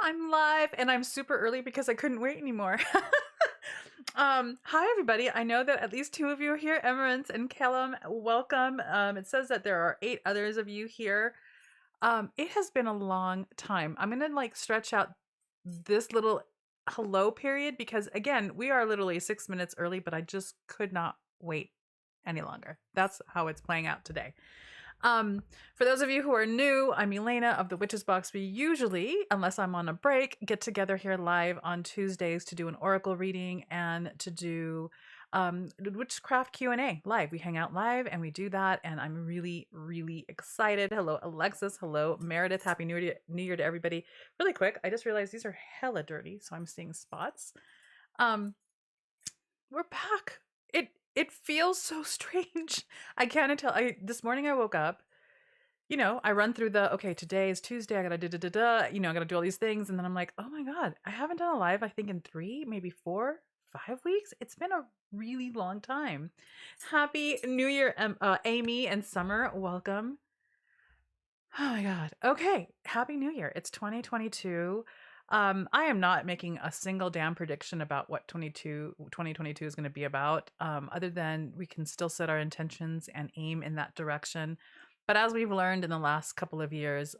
I'm live and I'm super early because I couldn't wait anymore. Hi everybody. I know that at least two of you are here, Emerence and Callum. Welcome. It says that there are 8 others of you here. It has been a long time. I'm gonna like stretch out this little hello period because again, we are literally 6 minutes early, but I just could not wait any longer. That's how it's playing out today. For those of you who are new, I'm Elena of the Witches Box. We usually, unless I'm on a break, get together here live on Tuesdays to do an Oracle reading and to do witchcraft Q&A live. We hang out live and we do that, and I'm really, really excited. Hello, Alexis. Hello, Meredith. Happy New Year to everybody. Really quick, I just realized these are hella dirty, so I'm seeing spots. We're back. It feels so strange. I can't tell. This morning I woke up, I run through okay, today is Tuesday. I gotta I gotta do all these things, and then I'm like, oh my god, I haven't done a live. I think in 3, maybe 4, 5 weeks. It's been a really long time. Happy New Year, Amy and Summer. Welcome. Oh my god. Okay, Happy New Year. It's 2022. I am not making a single damn prediction about what 2022 is going to be about, other than we can still set our intentions and aim in that direction. But as we've learned in the last couple of years,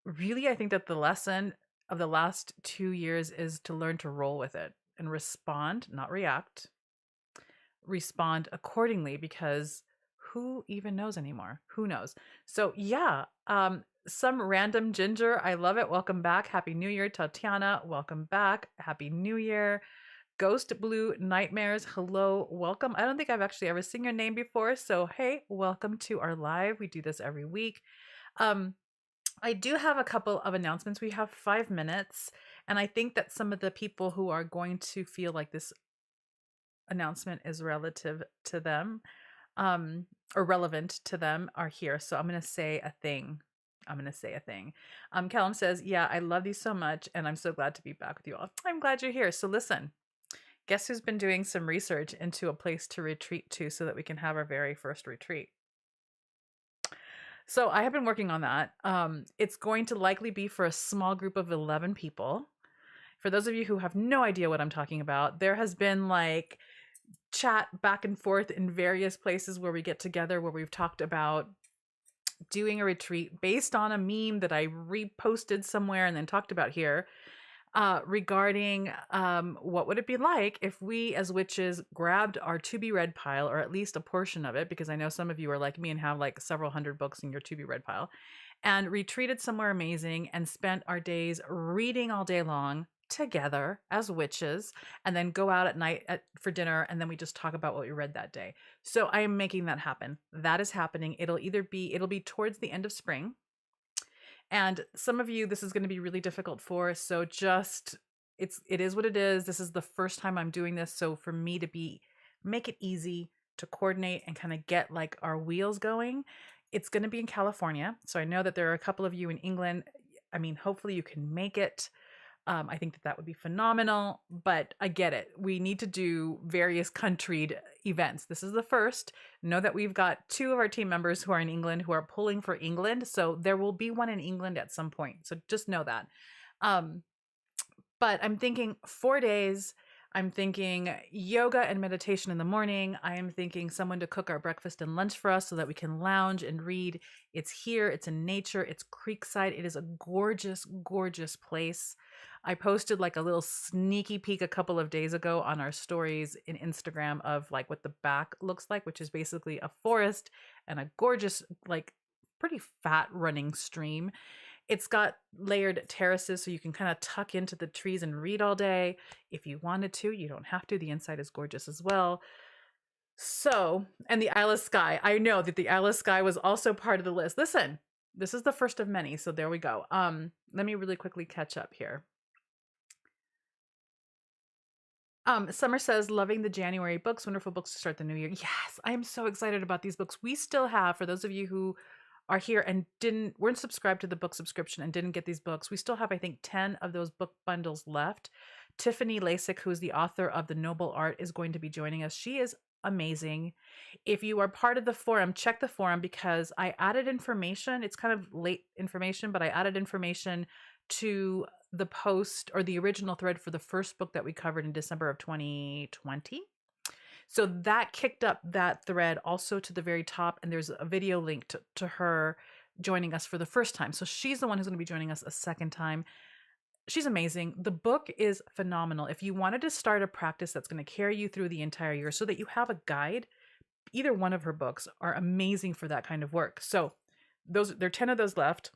really, I think that the lesson of the last 2 years is to learn to roll with it and respond, not react, respond accordingly, because who even knows anymore? Who knows? So yeah, some random ginger. I love it. Welcome back. Happy New Year, Tatiana. Welcome back. Happy New Year. Ghost Blue Nightmares. Hello. Welcome. I don't think I've actually ever seen your name before. So, hey, welcome to our live. We do this every week. I do have a couple of announcements. We have 5 minutes. And I think that some of the people who are going to feel like this announcement is relative to them, or relevant to them, are here. So I'm going to say a thing. Callum says, yeah, I love these so much, and I'm so glad to be back with you all. I'm glad you're here. So listen, guess who's been doing some research into a place to retreat to so that we can have our very first retreat? So I have been working on that. It's going to likely be for a small group of 11 people. For those of you who have no idea what I'm talking about, there has been like chat back and forth in various places where we get together, where we've talked about doing a retreat based on a meme that I reposted somewhere and then talked about here, regarding what would it be like if we as witches grabbed our to be read pile, or at least a portion of it, because I know some of you are like me and have like several hundred books in your to be read pile, and retreated somewhere amazing and spent our days reading all day long together as witches, and then go out at night for dinner, and then we just talk about what we read that day. So I am making that happen. That is happening. It'll be towards the end of spring, and some of you this is going to be really difficult for, so just it is what it is. This is the first time I'm doing this, so for me to make it easy to coordinate and kind of get like our wheels going, it's going to be in California. So I know that there are a couple of you in England. I mean, hopefully you can make it. I think that would be phenomenal, but I get it. We need to do various countryed events. This is the first. Know that we've got 2 of our team members who are in England who are pulling for England. So there will be one in England at some point. So just know that. But I'm thinking 4 days. I'm thinking yoga and meditation in the morning. I am thinking someone to cook our breakfast and lunch for us so that we can lounge and read. It's here. It's in nature. It's creekside. It is a gorgeous, gorgeous place. I posted like a little sneaky peek a couple of days ago on our stories in Instagram of like what the back looks like, which is basically a forest and a gorgeous, like pretty fat running stream. It's got layered terraces, so you can kind of tuck into the trees and read all day if you wanted to. You don't have to. The inside is gorgeous as well. So, and the Isle of Skye. I know that the Isle of Skye was also part of the list. Listen, this is the first of many, so there we go. Let me really quickly catch up here. Summer says, loving the January books, wonderful books to start the new year. Yes, I am so excited about these books. We still have, for those of you who are here and weren't subscribed to the book subscription and didn't get these books, we still have, I think, 10 of those book bundles left. Tiffany Lasik, who is the author of The Noble Art, is going to be joining us. She is amazing. If you are part of the forum, check the forum, because I added information. It's kind of late information, but I added information to the post or the original thread for the first book that we covered in December of 2020. So that kicked up that thread also to the very top, and there's a video link to her joining us for the first time. So she's the one who's going to be joining us a second time. She's amazing. The book is phenomenal. If you wanted to start a practice that's going to carry you through the entire year so that you have a guide, either one of her books are amazing for that kind of work. So there are 10 of those left.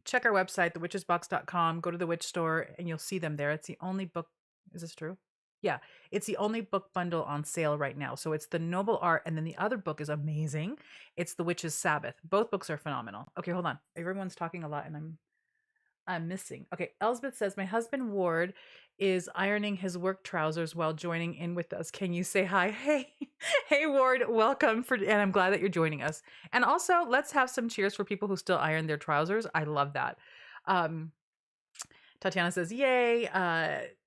Check our website, thewitchesbox.com, go to the witch store, and you'll see them there. It's the only book. Is this true? Yeah, it's the only book bundle on sale right now. So it's the Noble Art, and then the other book is amazing. It's The Witch's Sabbath. Both books are phenomenal. Okay, hold on. Everyone's talking a lot, and I'm missing. Okay, Elsbeth says, my husband Ward is ironing his work trousers while joining in with us. Can you say hi? Hey, hey Ward, welcome and I'm glad that you're joining us. And also, let's have some cheers for people who still iron their trousers. I love that. Tatiana says, yay.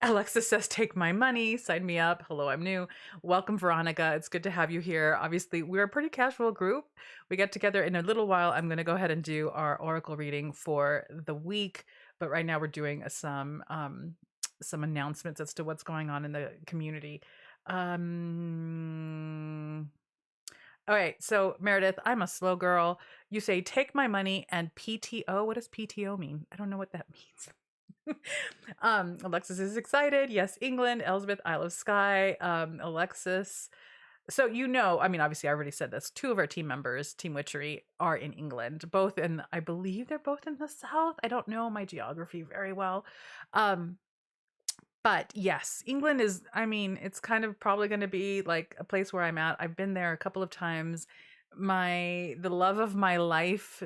Alexis says, take my money. Sign me up. Hello, I'm new. Welcome, Veronica. It's good to have you here. Obviously, we're a pretty casual group. We get together in a little while. I'm going to go ahead and do our oracle reading for the week. But right now we're doing some announcements as to what's going on in the community. All right. So Meredith, I'm a slow girl. You say, take my money and PTO. What does PTO mean? I don't know what that means. Alexis is excited. Yes, England. Elizabeth, Isle of Skye. Alexis. So, I mean, obviously I already said this. 2 of our team members, Team Witchery, are in England, I believe they're both in the South. I don't know my geography very well. But yes, England is, I mean, it's kind of probably going to be like a place where I'm at. I've been there a couple of times. The love of my life,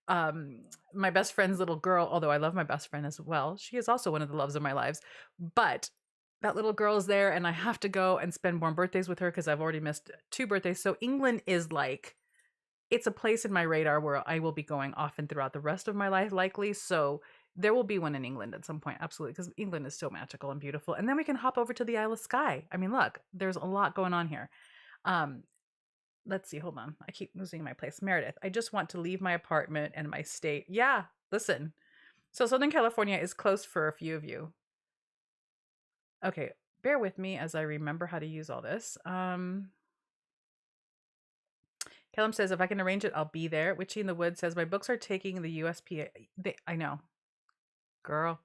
my best friend's little girl, although I love my best friend as well, she is also one of the loves of my lives, but that little girl is there and I have to go and spend more birthdays with her because I've already missed 2 birthdays. So England is like, it's a place in my radar where I will be going often throughout the rest of my life, likely. So there will be one in England at some point, absolutely, because England is so magical and beautiful. And then we can hop over to the Isle of Skye. I mean, look, there's a lot going on here. Let's see. Hold on. I keep losing my place. Meredith, I just want to leave my apartment and my state. Yeah, listen. So Southern California is close for a few of you. Okay, bear with me as I remember how to use all this. Kellum says, if I can arrange it, I'll be there. Witchy in the Woods says, my books are taking the USPA. I know. Girl,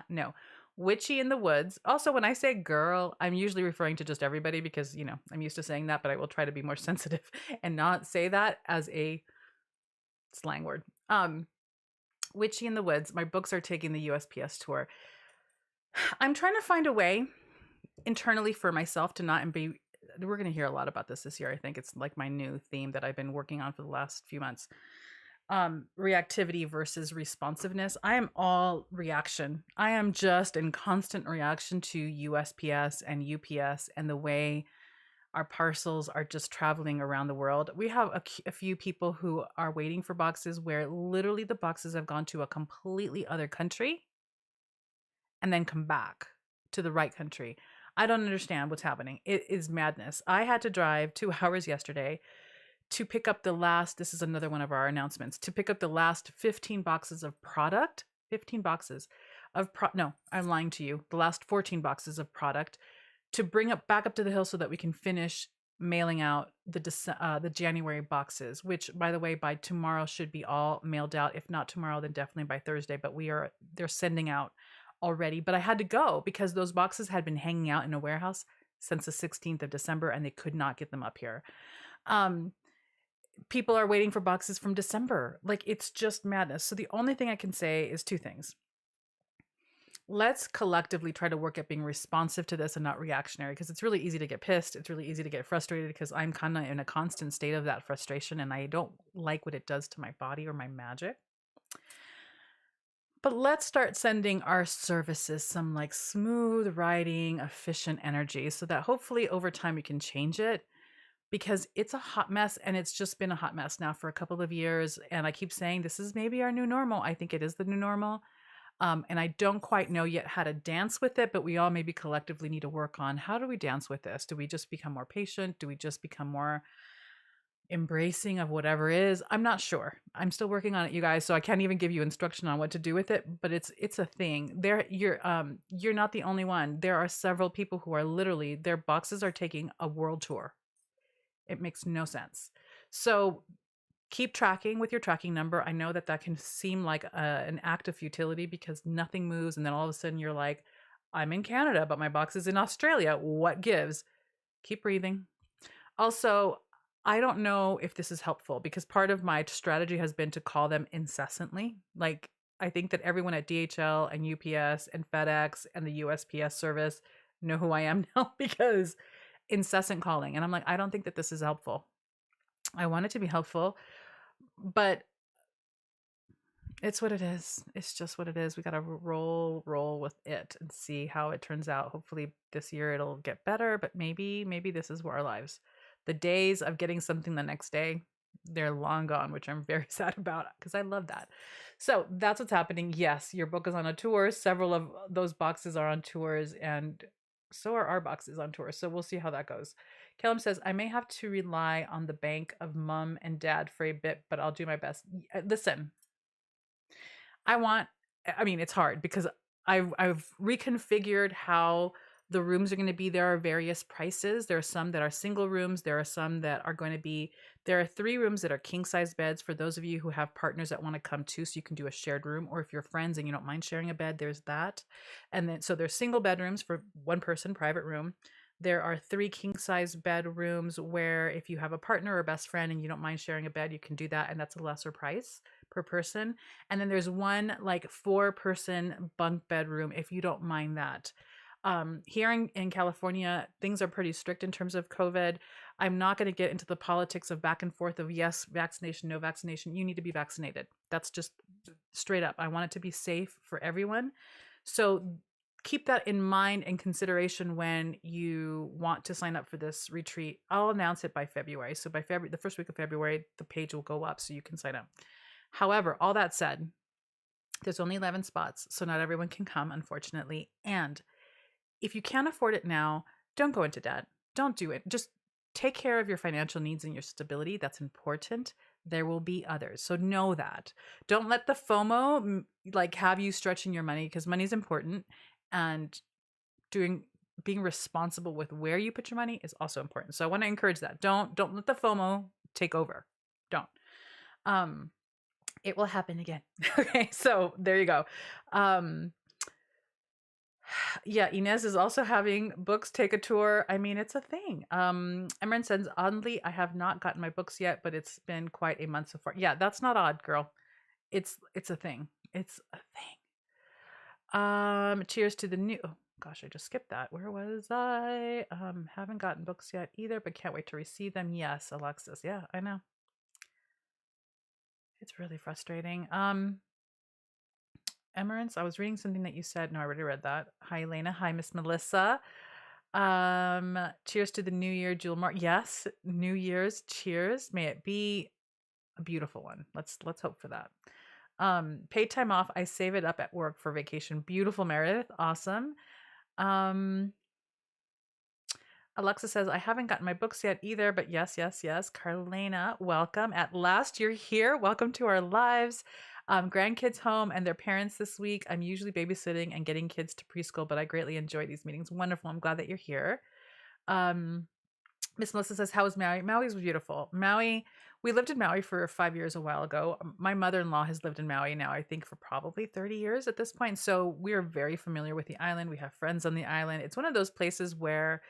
no. Witchy in the Woods. Also, when I say girl, I'm usually referring to just everybody because, I'm used to saying that, but I will try to be more sensitive and not say that as a slang word. Witchy in the Woods. My books are taking the USPS tour. I'm trying to find a way internally for myself to not be. We're going to hear a lot about this year. I think it's like my new theme that I've been working on for the last few months. Reactivity versus responsiveness. I am all reaction. I am just in constant reaction to USPS and UPS and the way our parcels are just traveling around the world. We have a few people who are waiting for boxes where literally the boxes have gone to a completely other country and then come back to the right country. I don't understand what's happening. It is madness. I had to drive 2 hours yesterday to pick up this is another one of our announcements, to pick up the last 15 boxes of product, 15 boxes of no, I'm lying to you. The last 14 boxes of product to bring back up to the hill so that we can finish mailing out the January boxes, which by the way, by tomorrow should be all mailed out. If not tomorrow, then definitely by Thursday, but they're sending out already. But I had to go because those boxes had been hanging out in a warehouse since the 16th of December and they could not get them up here. People are waiting for boxes from December. Like, it's just madness. So the only thing I can say is 2 things. Let's collectively try to work at being responsive to this and not reactionary, because it's really easy to get pissed. It's really easy to get frustrated because I'm kind of in a constant state of that frustration and I don't like what it does to my body or my magic. But let's start sending our services some like smooth riding, efficient energy so that hopefully over time we can change it. Because it's a hot mess and it's just been a hot mess now for a couple of years. And I keep saying this is maybe our new normal. I think it is the new normal. And I don't quite know yet how to dance with it, but we all maybe collectively need to work on how do we dance with this? Do we just become more patient? Do we just become more embracing of whatever is. I'm not sure. I'm still working on it, you guys, so I can't even give you instruction on what to do with it, but it's a thing. You're not the only one. There are several people who are literally their boxes are taking a world tour. It makes no sense. So keep tracking with your tracking number. I know that that can seem like an act of futility because nothing moves and then all of a sudden you're like, I'm in Canada, but my box is in Australia. What gives? Keep breathing. Also, I don't know if this is helpful because part of my strategy has been to call them incessantly. Like, I think that everyone at DHL and UPS and FedEx and the USPS service know who I am now because incessant calling. And I'm like, I don't think that this is helpful. I want it to be helpful, but it's what it is. It's just what it is. We got to roll with it and see how it turns out. Hopefully this year it'll get better, but maybe this is where our lives. The days of getting something the next day, they're long gone, which I'm very sad about because I love that. So that's what's happening. Yes, your book is on a tour. Several of those boxes are on tours, and so are our boxes on tour. So we'll see how that goes. Kellum says, I may have to rely on the bank of mom and dad for a bit, but I'll do my best. Listen, I mean, it's hard because I've reconfigured how the rooms are going to be. There are various prices. There are some that are single rooms. There are some that are going to be, there are 3 rooms that are king size beds for those of you who have partners that want to come too, so you can do a shared room, or if you're friends and you don't mind sharing a bed, there's that. And then, so there's single bedrooms for one person, private room. There are 3 king size bedrooms where if you have a partner or best friend and you don't mind sharing a bed, you can do that. And that's a lesser price per person. And then there's one like 4-person bunk bedroom if you don't mind that. Here in California, things are pretty strict in terms of COVID. I'm not going to get into the politics of back and forth of yes, vaccination, no vaccination. You need to be vaccinated. That's just straight up. I want it to be safe for everyone. So keep that in mind and consideration when you want to sign up for this retreat. I'll announce it by February. So by February, the first week of February, the page will go up so you can sign up. However, all that said, there's only 11 spots, so not everyone can come, unfortunately. And if you can't afford it now, don't go into debt. Don't do it. Just take care of your financial needs and your stability. That's important. There will be others. So know that. Don't let the FOMO like have you stretching your money, because money is important, and being responsible with where you put your money is also important. So I want to encourage that. Don't let the FOMO take over. Don't. It will happen again. Okay, so there you go. Yeah, Inez is also having books take a tour. I mean, it's a thing. Emran says, oddly, I have not gotten my books yet, but it's been quite a month so far. Yeah, that's not odd, girl. It's a thing. It's a thing. Cheers to the new. Oh, gosh, I just skipped that. Where was I? Haven't gotten books yet either, but can't wait to receive them. Yes, Alexis. Yeah, I know. It's really frustrating. Emerence, I was reading something that you said. No, I already read that. Hi, Elena. Hi, Miss Melissa. Cheers to the new year, Jewel Mark. Yes, New Year's. Cheers. May it be a beautiful one. Let's hope for that. Paid time off. I save it up at work for vacation. Beautiful, Meredith. Awesome. Alexa says, I haven't gotten my books yet either, but yes. Carlena, welcome. At last, you're here. Welcome to our lives. Grandkids home and their parents this week. I'm usually babysitting and getting kids to preschool, but I greatly enjoy these meetings. Wonderful. I'm glad that you're here. Miss Melissa says, how was Maui? Maui was beautiful. Maui, we lived in Maui for 5 years a while ago. My mother-in-law has lived in Maui now, I think, for probably 30 years at this point. So we are very familiar with the island. We have friends on the island. It's one of those places where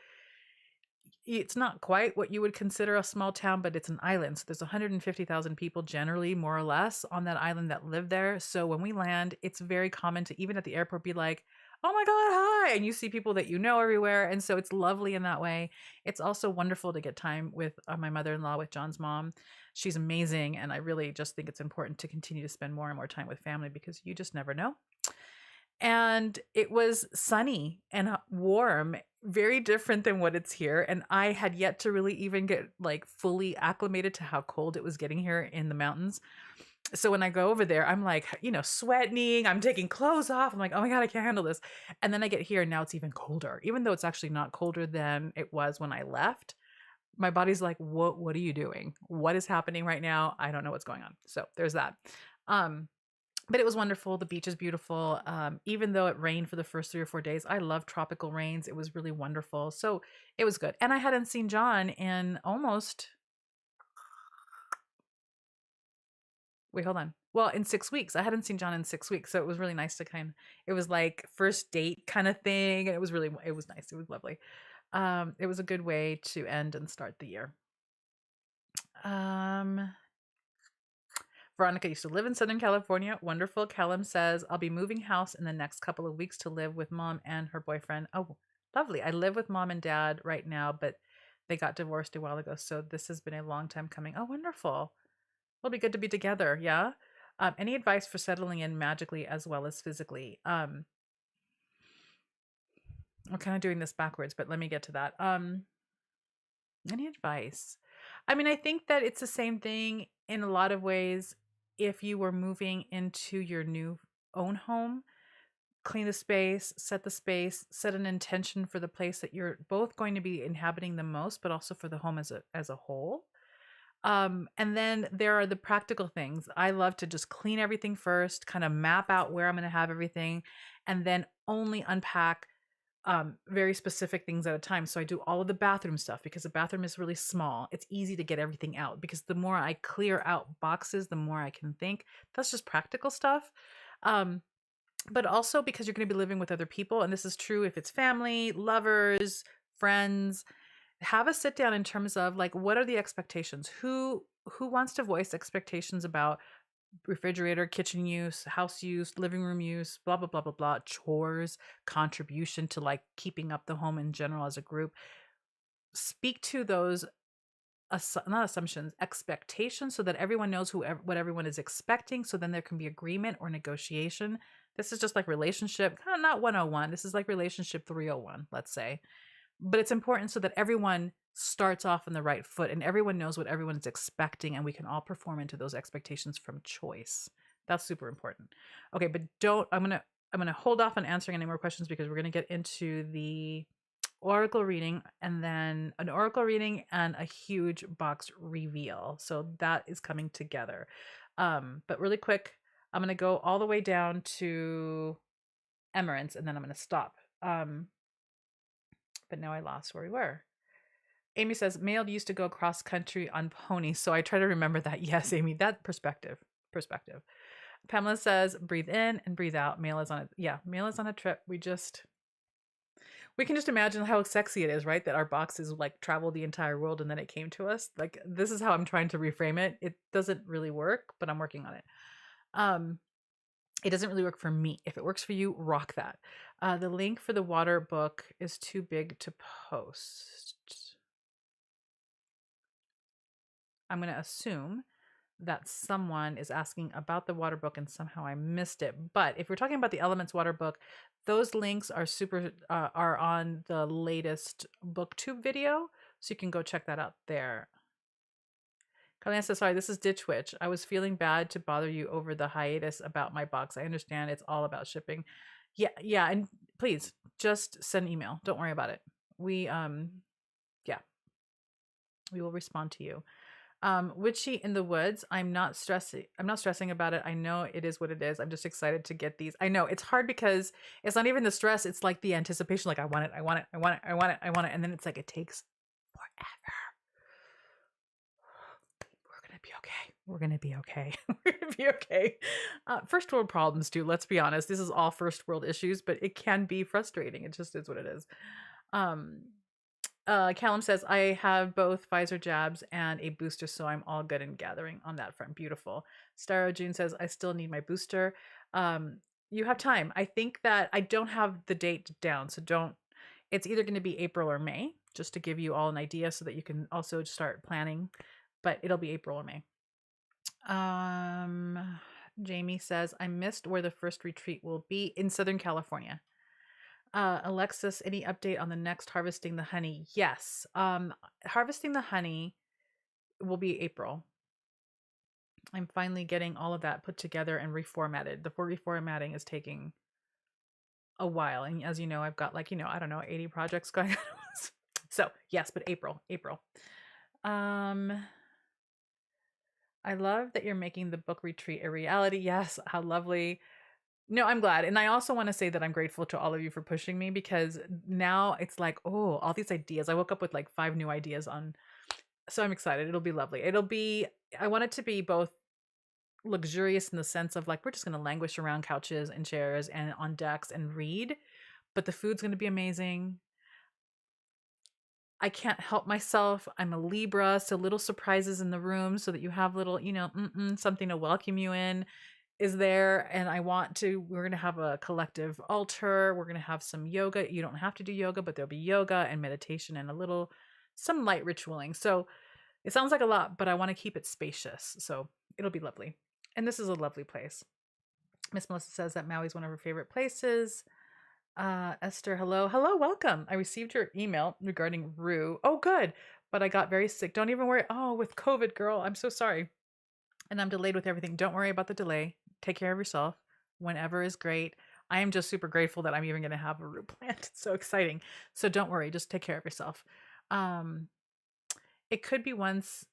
it's not quite what you would consider a small town, but it's an island. So there's 150,000 people generally, more or less, on that island that live there. So when we land, it's very common to, even at the airport, be like, oh my God, hi. And you see people that you know everywhere. And so it's lovely in that way. It's also wonderful to get time with my mother-in-law, with John's mom. She's amazing. And I really just think it's important to continue to spend more and more time with family because you just never know. And it was sunny and warm, very different than what it's here. And I had yet to really even get like fully acclimated to how cold it was getting here in the mountains. So when I go over there, I'm like, sweating, I'm taking clothes off. I'm like, oh my God, I can't handle this. And then I get here and now it's even colder, even though it's actually not colder than it was when I left. My body's like, what are you doing? What is happening right now? I don't know what's going on. So there's that. Um, but it was wonderful. The beach is beautiful. Even though it rained for the first 3 or 4 days, I love tropical rains. It was really wonderful. So it was good. And I hadn't seen John in almost, wait, hold on. Well, in 6 weeks. I hadn't seen John in 6 weeks. So it was really nice to it was like first date kind of thing. And it was nice. It was lovely. It was a good way to end and start the year. Um, Veronica used to live in Southern California. Wonderful. Callum says, I'll be moving house in the next couple of weeks to live with mom and her boyfriend. Oh, lovely. I live with mom and dad right now, but they got divorced a while ago. So this has been a long time coming. Oh, wonderful. It'll be good to be together. Yeah. Any advice for settling in magically as well as physically? We're kind of doing this backwards, but let me get to that. Any advice? I mean, I think that it's the same thing in a lot of ways. If you were moving into your new own home, clean the space, set an intention for the place that you're both going to be inhabiting the most, but also for the home as a whole. And then there are the practical things. I love to just clean everything first, kind of map out where I'm going to have everything, and then only unpack very specific things at a time. So I do all of the bathroom stuff because the bathroom is really small. It's easy to get everything out because the more I clear out boxes, the more I can think. That's just practical stuff. But also because you're going to be living with other people, and this is true if it's family, lovers, friends. Have a sit down in terms of like, what are the expectations? Who wants to voice expectations about refrigerator, kitchen use, house use, living room use, blah, blah, blah, blah, blah, chores, contribution to like keeping up the home in general as a group. Speak to those, not assumptions, expectations, so that everyone knows what everyone is expecting. So then there can be agreement or negotiation. This is just like relationship, kind of not 101. This is like relationship 301, let's say. But it's important so that everyone starts off on the right foot and everyone knows what everyone is expecting and we can all perform into those expectations from choice. That's super important. Okay, but I'm going to hold off on answering any more questions because we're going to get into the Oracle reading and then an Oracle reading and a huge box reveal. So that is coming together. But really quick, I'm going to go all the way down to Emerence and then I'm going to stop. But now I lost where we were. Amy says, Mail used to go cross country on ponies. So I try to remember that. Yes, Amy, that perspective. Pamela says, breathe in and breathe out. Mail is on a trip. We can just imagine how sexy it is, right? That our boxes like traveled the entire world and then it came to us. Like, this is how I'm trying to reframe it. It doesn't really work, but I'm working on it. It doesn't really work for me. If it works for you, rock that. The link for the water book is too big to post. I'm going to assume that someone is asking about the water book and somehow I missed it. But if we're talking about the Elements water book, those links are are on the latest booktube video. So you can go check that out there. Carlina says, sorry, this is Ditch Witch. I was feeling bad to bother you over the hiatus about my box. I understand it's all about shipping. Yeah. And please just send an email. Don't worry about it. We will respond to you. Witchy in the Woods. I'm not stressing about it. I know it is what it is. I'm just excited to get these. I know it's hard because it's not even the stress. It's like the anticipation. Like I want it. And then it's like, it takes forever. We're going to be okay. We're going to be okay. First world problems too. Let's be honest. This is all first world issues, but it can be frustrating. It just is what it is. Callum says, I have both Pfizer jabs and a booster, so I'm all good in gathering on that front. Beautiful. Starro June says, I still need my booster. You have time. I think that I don't have the date down, so it's either going to be April or May, just to give you all an idea so that you can also start planning, but it'll be April or May. Jamie says, I missed where the first retreat will be in Southern California. Alexis, any update on the next Harvesting the Honey? Yes. Harvesting the Honey will be April. I'm finally getting all of that put together and reformatted. The reformatting is taking a while. And as you know, I've got 80 projects going on. So yes, but April. Um, I love that you're making the book retreat a reality. Yes, how lovely. No, I'm glad. And I also want to say that I'm grateful to all of you for pushing me, because now it's like, oh, all these ideas. I woke up with like 5 new ideas on. So I'm excited. It'll be lovely. I want it to be both luxurious in the sense of like, we're just going to languish around couches and chairs and on decks and read, but the food's going to be amazing. I can't help myself. I'm a Libra, so little surprises in the room so that you have little, something to welcome you in is there. And we're going to have a collective altar. We're going to have some yoga. You don't have to do yoga, but there'll be yoga and meditation and some light ritualing. So it sounds like a lot, but I want to keep it spacious. So it'll be lovely. And this is a lovely place. Miss Melissa says that Maui's one of her favorite places. Esther, hello. Hello, welcome. I received your email regarding Rue. Oh, good. But I got very sick. Don't even worry. Oh, with COVID, girl. I'm so sorry. And I'm delayed with everything. Don't worry about the delay. Take care of yourself. Whenever is great. I am just super grateful that I'm even going to have a Rue plant. It's so exciting. So don't worry. Just take care of yourself. It could be once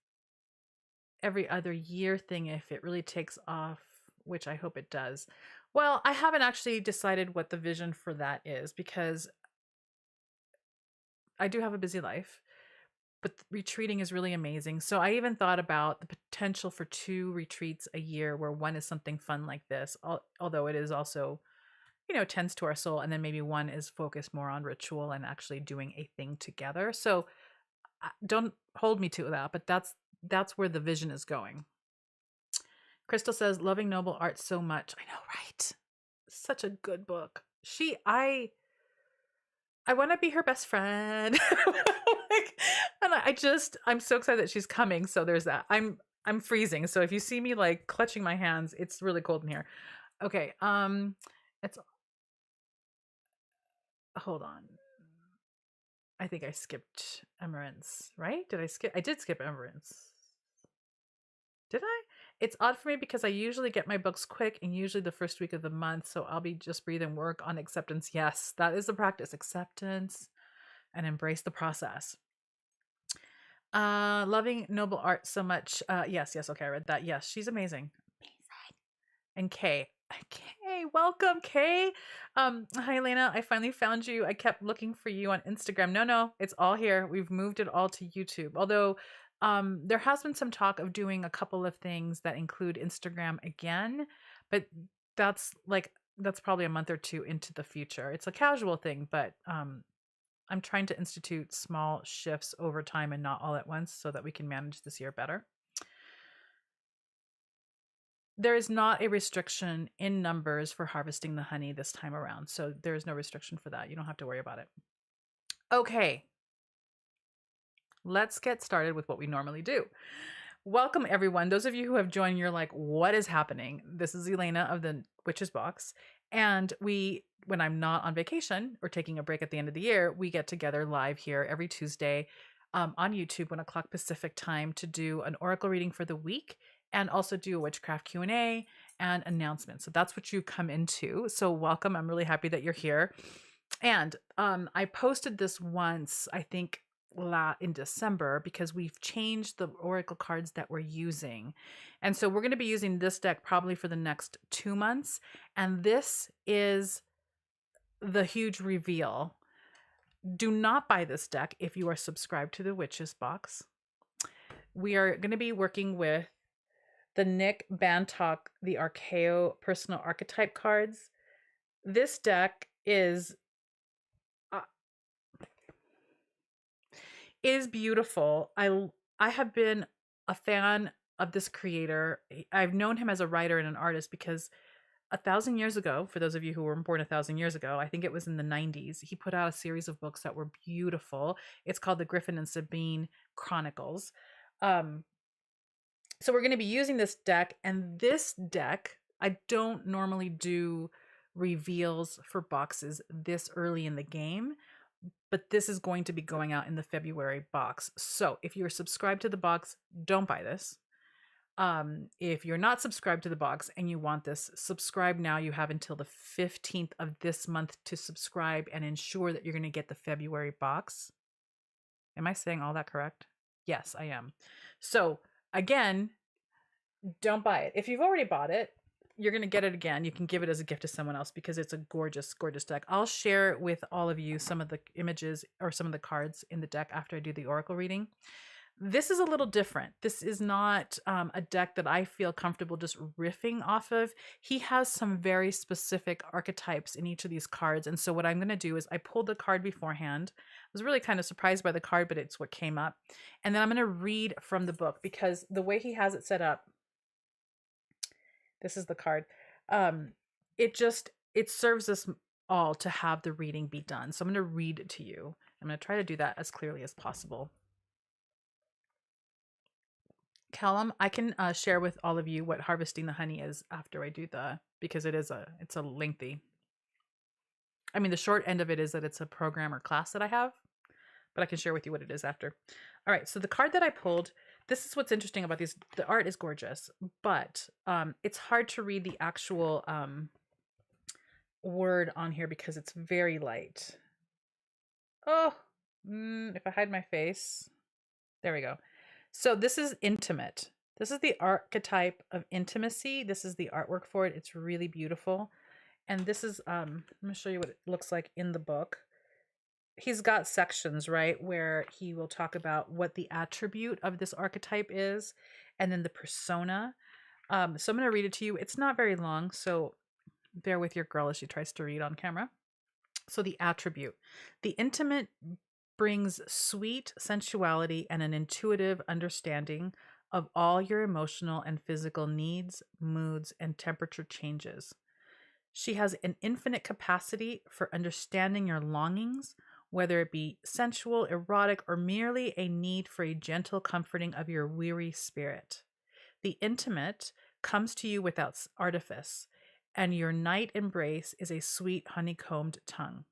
every other year thing if it really takes off, which I hope it does. Well, I haven't actually decided what the vision for that is, because I do have a busy life, but retreating is really amazing. So I even thought about the potential for 2 retreats a year, where one is something fun like this, although it is also, tends to our soul. And then maybe one is focused more on ritual and actually doing a thing together. So don't hold me to that, but that's where the vision is going. Crystal says, loving noble art so much. I know, right? Such a good book. I want to be her best friend. And I'm so excited that she's coming. So there's that. I'm freezing. So if you see me like clutching my hands, it's really cold in here. Okay. Hold on. I think I skipped Emerence, right? I did skip Emerence. Did I? It's odd for me because I usually get my books quick and usually the first week of the month. So I'll be just breathing work on acceptance. Yes, that is the practice. Acceptance and embrace the process. Loving noble art so much. Yes. Okay, I read that. Yes, she's amazing. And Kay, welcome, Kay. Hi, Elena. I finally found you. I kept looking for you on Instagram. No, it's all here. We've moved it all to YouTube. Although, there has been some talk of doing a couple of things that include Instagram again, but that's probably a month or 2 into the future. It's a casual thing, but I'm trying to institute small shifts over time and not all at once so that we can manage this year better. There is not a restriction in numbers for harvesting the honey this time around. So there is no restriction for that. You don't have to worry about it. Okay. Let's get started with what we normally do. Welcome, everyone. Those of you who have joined, you're like, what is happening? This is Elena of the Witch's Box. And when I'm not on vacation or taking a break at the end of the year, we get together live here every Tuesday on YouTube, 1 o'clock Pacific time, to do an Oracle reading for the week and also do a witchcraft Q&A and announcements. So that's what you come into. So welcome. I'm really happy that you're here. And I posted this once, I think, in December, because we've changed the Oracle cards that we're using. And so we're going to be using this deck probably for the next 2 months. And this is the huge reveal. Do not buy this deck if you are subscribed to the Witch's Box. We are going to be working with the Nick Bantock, the Archeo personal archetype cards. This deck is beautiful. I have been a fan of this creator. I've known him as a writer and an artist because 1,000 years ago, for those of you who were born 1,000 years ago, I think it was in the 90s, he put out a series of books that were beautiful. It's called the Griffin and Sabine Chronicles. So we're going to be using this deck, and this deck, I don't normally do reveals for boxes this early in the game, but this is going to be going out in the February box. So if you're subscribed to the box, don't buy this. If you're not subscribed to the box and you want this, subscribe now. You have until the 15th of this month to subscribe and ensure that you're going to get the February box. Am I saying all that correct? Yes, I am. So again, don't buy it. If you've already bought it, you're going to get it again. You can give it as a gift to someone else because it's a gorgeous, gorgeous deck. I'll share with all of you some of the images or some of the cards in the deck after I do the Oracle reading. This is a little different. This is not a deck that I feel comfortable just riffing off of. He has some very specific archetypes in each of these cards. And so what I'm going to do is I pulled the card beforehand. I was really kind of surprised by the card, but it's what came up. And then I'm going to read from the book because the way he has it set up, this is the card. It serves us all to have the reading be done. So I'm going to read to you. I'm going to try to do that as clearly as possible. Callum, I can share with all of you what harvesting the honey is after I do because it's a lengthy. I mean, the short end of it is that it's a program or class that I have, but I can share with you what it is after. All right, so the card that I pulled, this is what's interesting about these. The art is gorgeous, but it's hard to read the actual word on here because it's very light. Oh, if I hide my face, there we go. So this is intimate. This is the archetype of intimacy. This is the artwork for it. It's really beautiful. And this is, I'm going to show you what it looks like in the book. He's got sections, right, where he will talk about what the attribute of this archetype is, and then the persona. So I'm going to read it to you. It's not very long, so bear with your girl as she tries to read on camera. So the attribute. The intimate brings sweet sensuality and an intuitive understanding of all your emotional and physical needs, moods, and temperature changes. She has an infinite capacity for understanding your longings, whether it be sensual, erotic, or merely a need for a gentle comforting of your weary spirit. The intimate comes to you without artifice, and your night embrace is a sweet honeycombed tongue.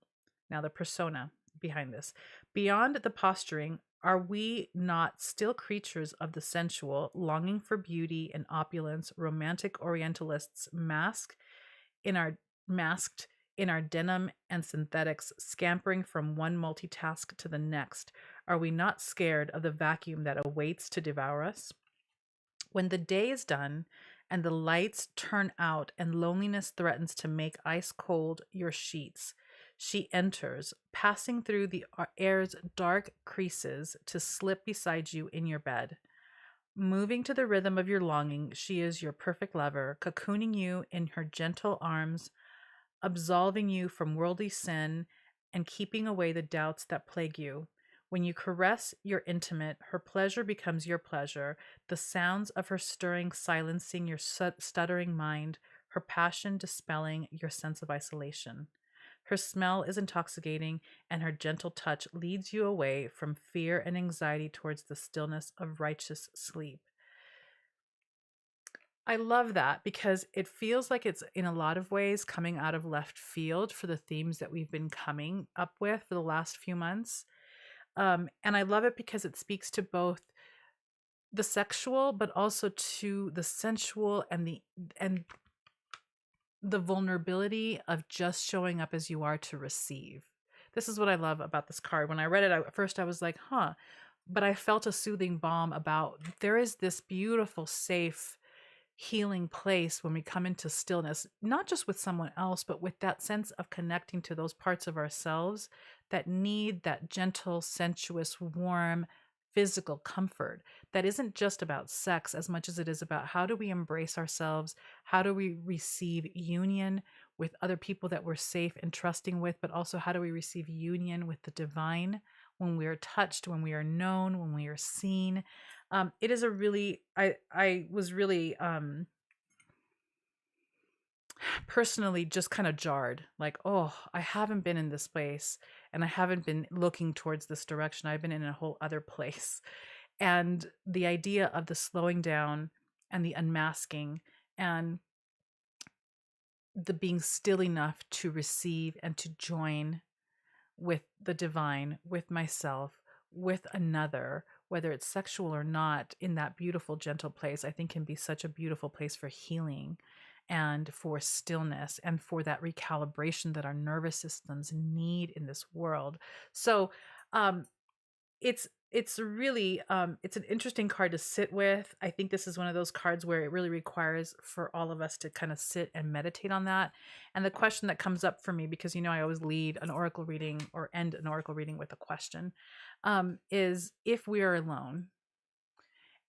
Now the persona behind this. Beyond the posturing, are we not still creatures of the sensual, longing for beauty and opulence, romantic Orientalists masked in our denim and synthetics, scampering from one multitask to the next? Are we not scared of the vacuum that awaits to devour us? When the day is done and the lights turn out and loneliness threatens to make ice cold your sheets, she enters, passing through the air's dark creases to slip beside you in your bed. Moving to the rhythm of your longing, she is your perfect lover, cocooning you in her gentle arms, absolving you from worldly sin and keeping away the doubts that plague you. When you caress your intimate, her pleasure becomes your pleasure, the sounds of her stirring silencing your stuttering mind, her passion dispelling your sense of isolation. Her smell is intoxicating, and her gentle touch leads you away from fear and anxiety towards the stillness of righteous sleep. I love that because it feels like it's in a lot of ways coming out of left field for the themes that we've been coming up with for the last few months. And I love it because it speaks to both the sexual, but also to the sensual and the vulnerability of just showing up as you are to receive. This is what I love about this card. When I read it, at first I was like, huh, but I felt a soothing balm about there is this beautiful, safe, healing place when we come into stillness, not just with someone else, but with that sense of connecting to those parts of ourselves that need that gentle, sensuous, warm, physical comfort that isn't just about sex as much as it is about how do we embrace ourselves, how do we receive union with other people that we're safe and trusting with, but also how do we receive union with the divine when we are touched, when we are known, when we are seen. It is a really, I was really personally just kind of jarred, like, oh, I haven't been in this place and I haven't been looking towards this direction. I've been in a whole other place. And the idea of the slowing down and the unmasking and the being still enough to receive and to join with the divine, with myself, with another, whether it's sexual or not, in that beautiful, gentle place, I think can be such a beautiful place for healing and for stillness and for that recalibration that our nervous systems need in this world. So it's it's really it's an interesting card to sit with. I think this is one of those cards where it really requires for all of us to kind of sit and meditate on that. And the question that comes up for me, because I always lead an oracle reading or end an oracle reading with a question, is if we are alone,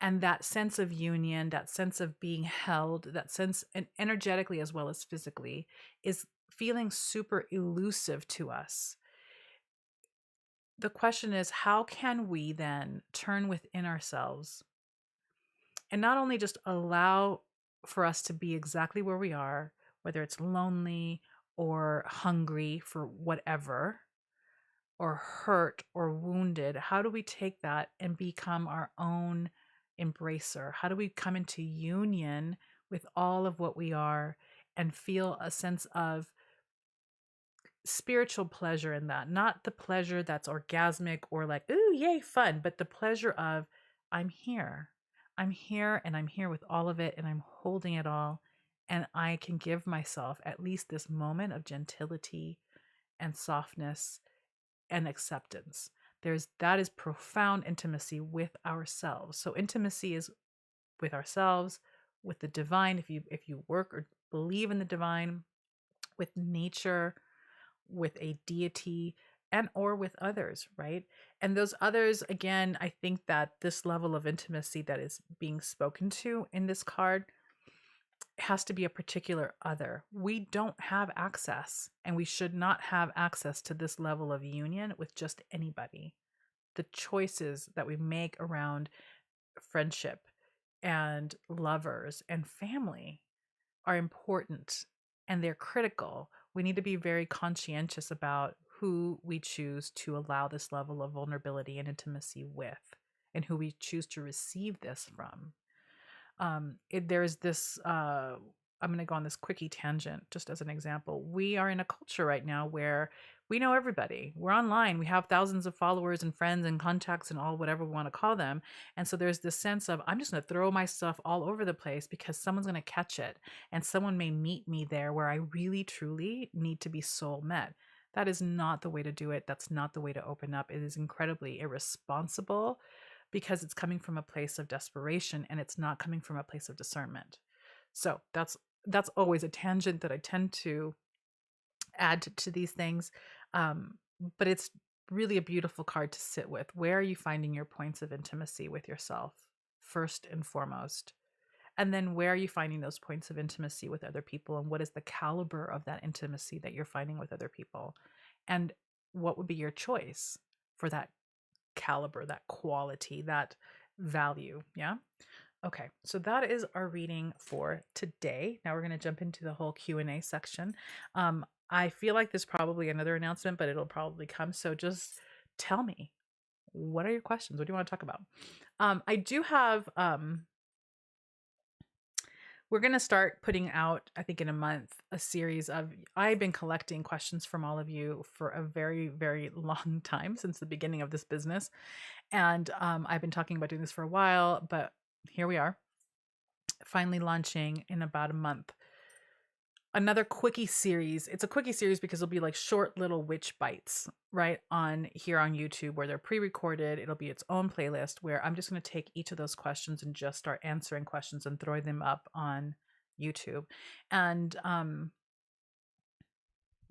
and that sense of union, that sense of being held, that sense, and energetically as well as physically, is feeling super elusive to us. The question is, how can we then turn within ourselves and not only just allow for us to be exactly where we are, whether it's lonely or hungry for whatever, or hurt or wounded? How do we take that and become our own embracer? How do we come into union with all of what we are and feel a sense of spiritual pleasure in that? Not the pleasure that's orgasmic or like, ooh, yay, fun, but the pleasure of, I'm here. I'm here and I'm here with all of it and I'm holding it all. And I can give myself at least this moment of gentility and softness and acceptance. That is profound intimacy with ourselves. So intimacy is with ourselves, with the divine, if you work or believe in the divine, with nature, with a deity, and or with others, right? And those others, again, I think that this level of intimacy that is being spoken to in this card has to be a particular other. We don't have access, and we should not have access to this level of union with just anybody. The choices that we make around friendship and lovers and family are important, and they're critical. We need to be very conscientious about who we choose to allow this level of vulnerability and intimacy with, and who we choose to receive this from. There's this I'm going to go on this quickie tangent just as an example. We are in a culture right now where we know everybody. We're online. We have thousands of followers and friends and contacts and all whatever we want to call them. And so there's this sense of, I'm just going to throw my stuff all over the place because someone's going to catch it and someone may meet me there where I really truly need to be soul met. That is not the way to do it. That's not the way to open up. It is incredibly irresponsible because it's coming from a place of desperation and it's not coming from a place of discernment. So that's always a tangent that I tend to add to these things. But it's really a beautiful card to sit with. Where are you finding your points of intimacy with yourself, first and foremost? And then where are you finding those points of intimacy with other people? And what is the caliber of that intimacy that you're finding with other people? And what would be your choice for that caliber, that quality, that value? Yeah. Okay, so that is our reading for today. Now we're going to jump into the whole Q&A section. I feel like there's probably another announcement, but it'll probably come. So just tell me, what are your questions? What do you want to talk about? I do have we're going to start putting out, I think in a month, a series of, I've been collecting questions from all of you for a very, very long time, since the beginning of this business. And I've been talking about doing this for a while, but here we are, finally launching in about a month. Another quickie series. It's a quickie series because it'll be like short little witch bites right on here on YouTube where they're pre-recorded. It'll be its own playlist where I'm just going to take each of those questions and just start answering questions and throwing them up on YouTube. And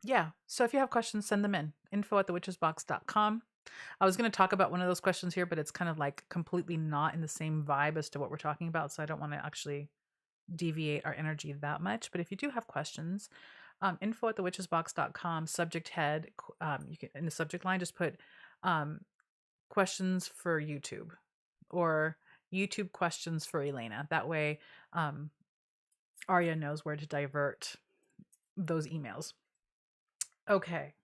yeah, so if you have questions, send them in. info@thewitchesbox.com. I was going to talk about one of those questions here, but it's kind of like completely not in the same vibe as to what we're talking about. So I don't want to actually deviate our energy that much. But if you do have questions, info@thewitchesbox.com, subject head, you can, in the subject line, just put questions for YouTube or YouTube questions for Elena. That way, Arya knows where to divert those emails. Okay,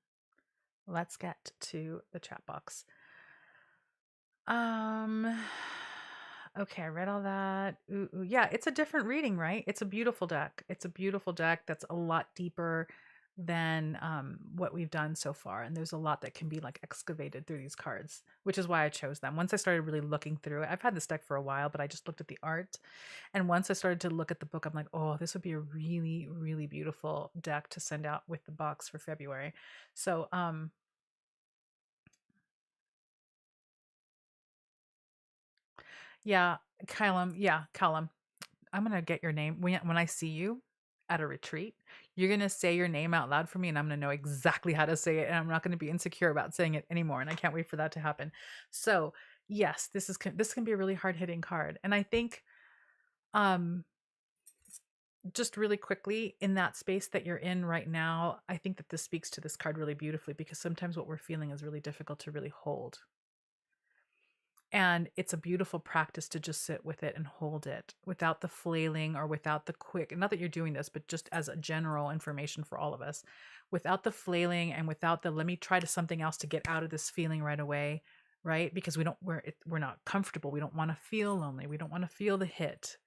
let's get to the chat box. Okay, I read all that. Ooh, yeah, it's a different reading, right? It's a beautiful deck. It's a beautiful deck that's a lot deeper than what we've done so far. And there's a lot that can be like excavated through these cards, which is why I chose them. Once I started really looking through it, I've had this deck for a while, but I just looked at the art. And once I started to look at the book, I'm like, oh, this would be a really, really beautiful deck to send out with the box for February. So, Yeah, Callum. Yeah, Callum. I'm gonna get your name when I see you at a retreat. You're gonna say your name out loud for me, and I'm gonna know exactly how to say it, and I'm not gonna be insecure about saying it anymore. And I can't wait for that to happen. So yes, this can be a really hard hitting card, and I think um just really quickly in that space that you're in right now, I think that this speaks to this card really beautifully because sometimes what we're feeling is really difficult to really hold. And it's a beautiful practice to just sit with it and hold it without the flailing or without the quick, not that you're doing this, but just as a general information for all of us, without the flailing and without the let me try to something else to get out of this feeling right away, right? Because we're not comfortable. We don't want to feel lonely. We don't want to feel the hit.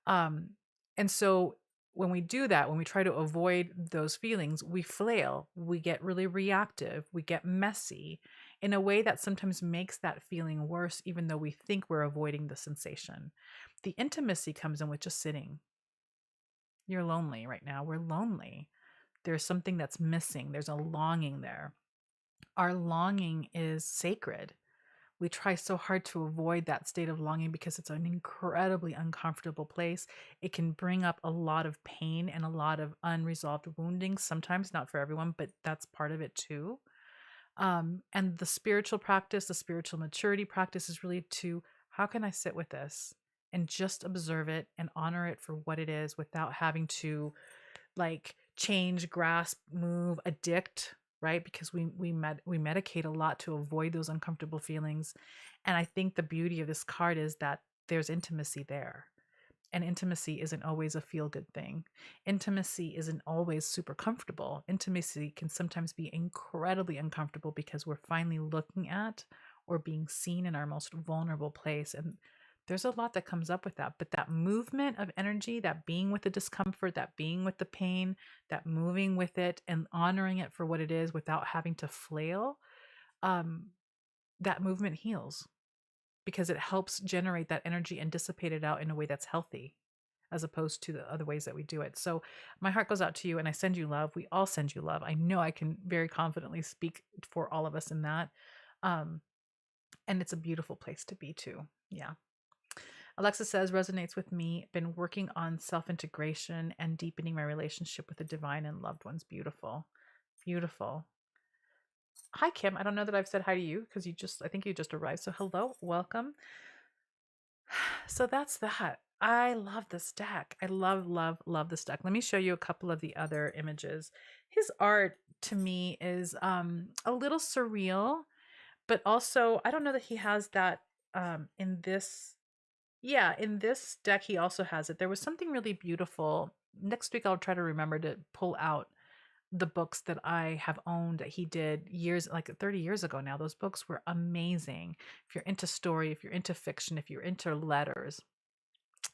Um, and so when we do that, when we try to avoid those feelings, we flail, we get really reactive, we get messy in a way that sometimes makes that feeling worse, even though we think we're avoiding the sensation. The intimacy comes in with just sitting. You're lonely right now. We're lonely. There's something that's missing. There's a longing there. Our longing is sacred. We try so hard to avoid that state of longing because it's an incredibly uncomfortable place. It can bring up a lot of pain and a lot of unresolved wounding, sometimes not for everyone, but that's part of it too. And the spiritual practice, the spiritual maturity practice is really to how can I sit with this and just observe it and honor it for what it is without having to like change, grasp, move, addict, right? Because we medicate a lot to avoid those uncomfortable feelings. And I think the beauty of this card is that there's intimacy there. And intimacy isn't always a feel good thing. Intimacy isn't always super comfortable. Intimacy can sometimes be incredibly uncomfortable because we're finally looking at or being seen in our most vulnerable place. And there's a lot that comes up with that. But that movement of energy, that being with the discomfort, that being with the pain, that moving with it and honoring it for what it is without having to flail, um, that movement heals because it helps generate that energy and dissipate it out in a way that's healthy as opposed to the other ways that we do it. So my heart goes out to you and I send you love. We all send you love. I know I can very confidently speak for all of us in that. Um, and it's a beautiful place to be too. Yeah. Alexa says resonates with me. Been working on self-integration and deepening my relationship with the divine and loved ones. Beautiful. Beautiful. Hi, Kim. I don't know that I've said hi to you because I think you just arrived. So hello, welcome. So that's that. I love this deck. I love, love, love this deck. Let me show you a couple of the other images. His art to me is a little surreal, but also I don't know that he has that in this. Yeah, in this deck he also has it. There was something really beautiful. Next week I'll try to remember to pull out the books that I have owned that he did years, like 30 years ago now. Those books were amazing. If you're into story, if you're into fiction, if you're into letters,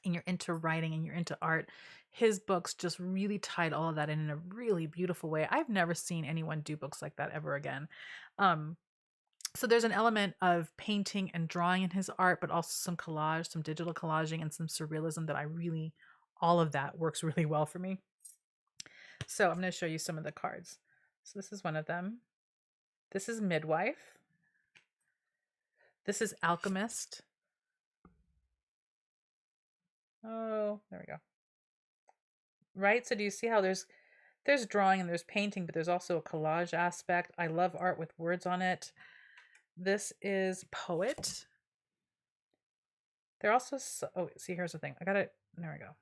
and you're into writing and you're into art, his books just really tied all of that in a really beautiful way. I've never seen anyone do books like that ever again. Um, so there's an element of painting and drawing in his art, but also some collage, some digital collaging, and some surrealism that all of that works really well for me. So I'm going to show you some of the cards. So this is one of them. This is Midwife. This is Alchemist. Oh, there we go. Right? So do you see how there's drawing and there's painting, but there's also a collage aspect. I love art with words on it. This is Poet. They're also oh, see, here's the thing. There we go.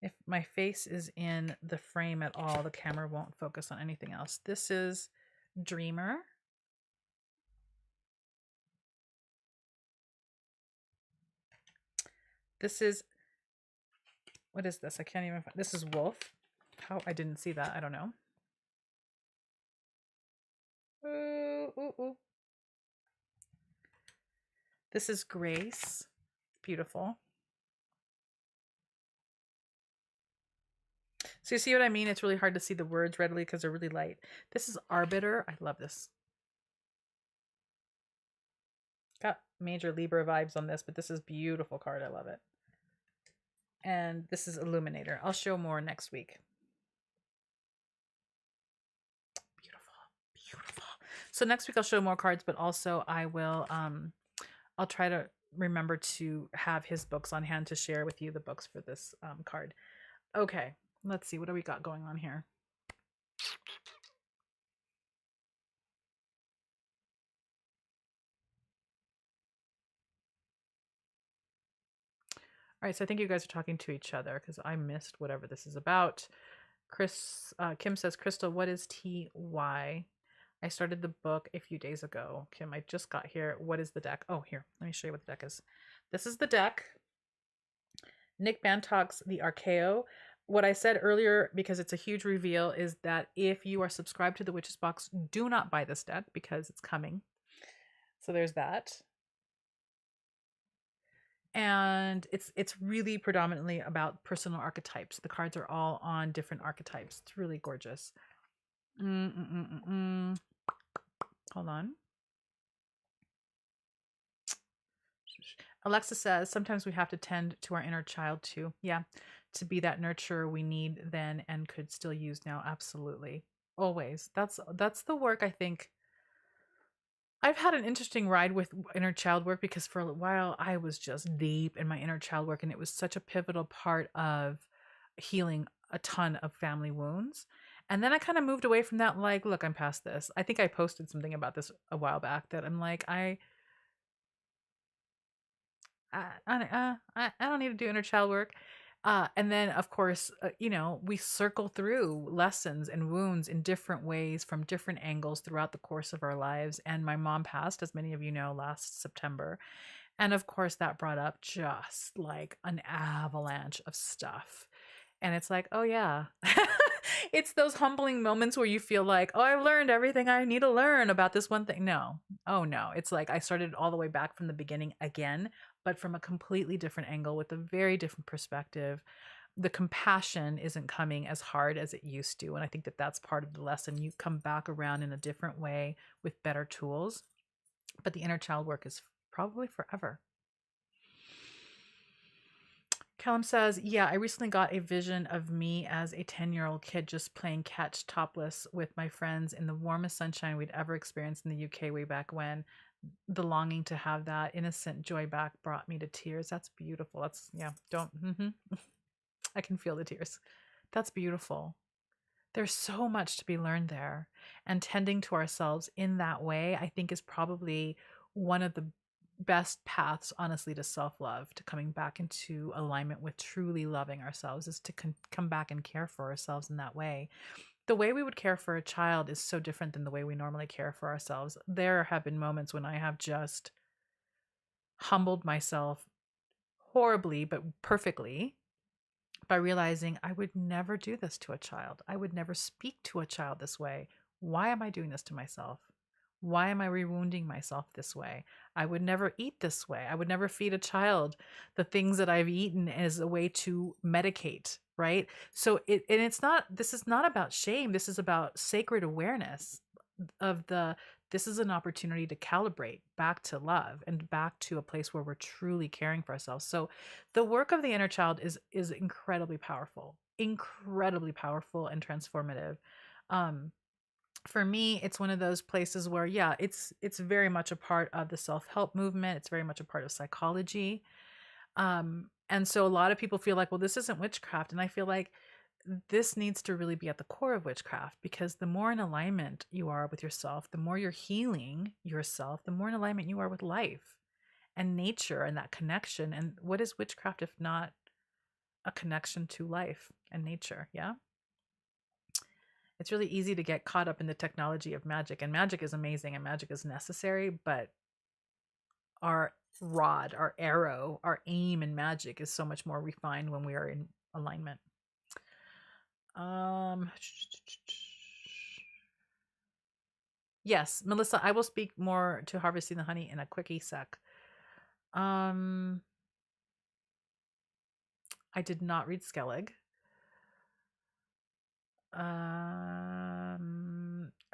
If my face is in the frame at all, the camera won't focus on anything else. This is Dreamer. This is, what is this? I can't even find, this is Wolf. How I didn't see that, I don't know. Ooh, ooh, ooh. This is Grace. Beautiful. So you see what I mean? It's really hard to see the words readily because they're really light. This is Arbiter. I love this. Got major Libra vibes on this, but this is beautiful card. I love it. And this is Illuminator. I'll show more next week. Beautiful. Beautiful. So next week I'll show more cards, but also I will I'll try to remember to have his books on hand to share with you the books for this card. Okay, let's see. What do we got going on here? All right, so I think you guys are talking to each other because I missed whatever this is about. Kim says, Crystal, what is TY? I started the book a few days ago. Kim, I just got here. What is the deck? Oh, here, let me show you what the deck is. This is the deck. Nick Bantog's The Archeo. What I said earlier, because it's a huge reveal, is that if you are subscribed to the Witch's Box, do not buy this deck because it's coming. So there's that. And it's really predominantly about personal archetypes. The cards are all on different archetypes. It's really gorgeous. Hold on. Alexa says, sometimes we have to tend to our inner child too. Yeah, to be that nurturer we need then and could still use now. Absolutely. Always. That's the work, I think. I've had an interesting ride with inner child work because for a while I was just deep in my inner child work, and it was such a pivotal part of healing a ton of family wounds. And then I kind of moved away from that. Like, look, I'm past this. I think I posted something about this a while back that I'm like, I don't need to do inner child work. And then, of course, we circle through lessons and wounds in different ways from different angles throughout the course of our lives. And my mom passed, as many of you know, last September. And of course, that brought up just like an avalanche of stuff. And it's like, oh, yeah. It's those humbling moments where you feel like, oh, I've learned everything I need to learn about this one thing. No. Oh, no. It's like I started all the way back from the beginning again, but from a completely different angle with a very different perspective. The compassion isn't coming as hard as it used to. And I think that that's part of the lesson. You come back around in a different way with better tools, but the inner child work is probably forever. Callum says, yeah, I recently got a vision of me as a 10-year-old kid just playing catch topless with my friends in the warmest sunshine we'd ever experienced in the UK way back when. The longing to have that innocent joy back brought me to tears. That's beautiful. That's, yeah, I can feel the tears. That's beautiful. There's so much to be learned there. And tending to ourselves in that way, I think, is probably one of the best paths, honestly, to self-love, to coming back into alignment with truly loving ourselves, is to come back and care for ourselves in that way. The way we would care for a child is so different than the way we normally care for ourselves. There have been moments when I have just humbled myself horribly, but perfectly, by realizing I would never do this to a child. I would never speak to a child this way. Why am I doing this to myself? Why am I rewounding myself this way? I would never eat this way. I would never feed a child the things that I've eaten as a way to medicate, right? So this is not about shame. This is about sacred awareness of this is an opportunity to calibrate back to love and back to a place where we're truly caring for ourselves. So the work of the inner child is incredibly powerful and transformative. For me, it's one of those places where, yeah, it's very much a part of the self-help movement. It's very much a part of psychology. And so a lot of people feel like, well, this isn't witchcraft. And I feel like this needs to really be at the core of witchcraft, because the more in alignment you are with yourself, the more you're healing yourself, the more in alignment you are with life and nature and that connection. And what is witchcraft if not a connection to life and nature? Yeah. It's really easy to get caught up in the technology of magic, and magic is amazing and magic is necessary, but our rod, our arrow, our aim in magic is so much more refined when we are in alignment. Yes, Melissa, I will speak more to harvesting the honey in a quickie sec. I did not read Skellig.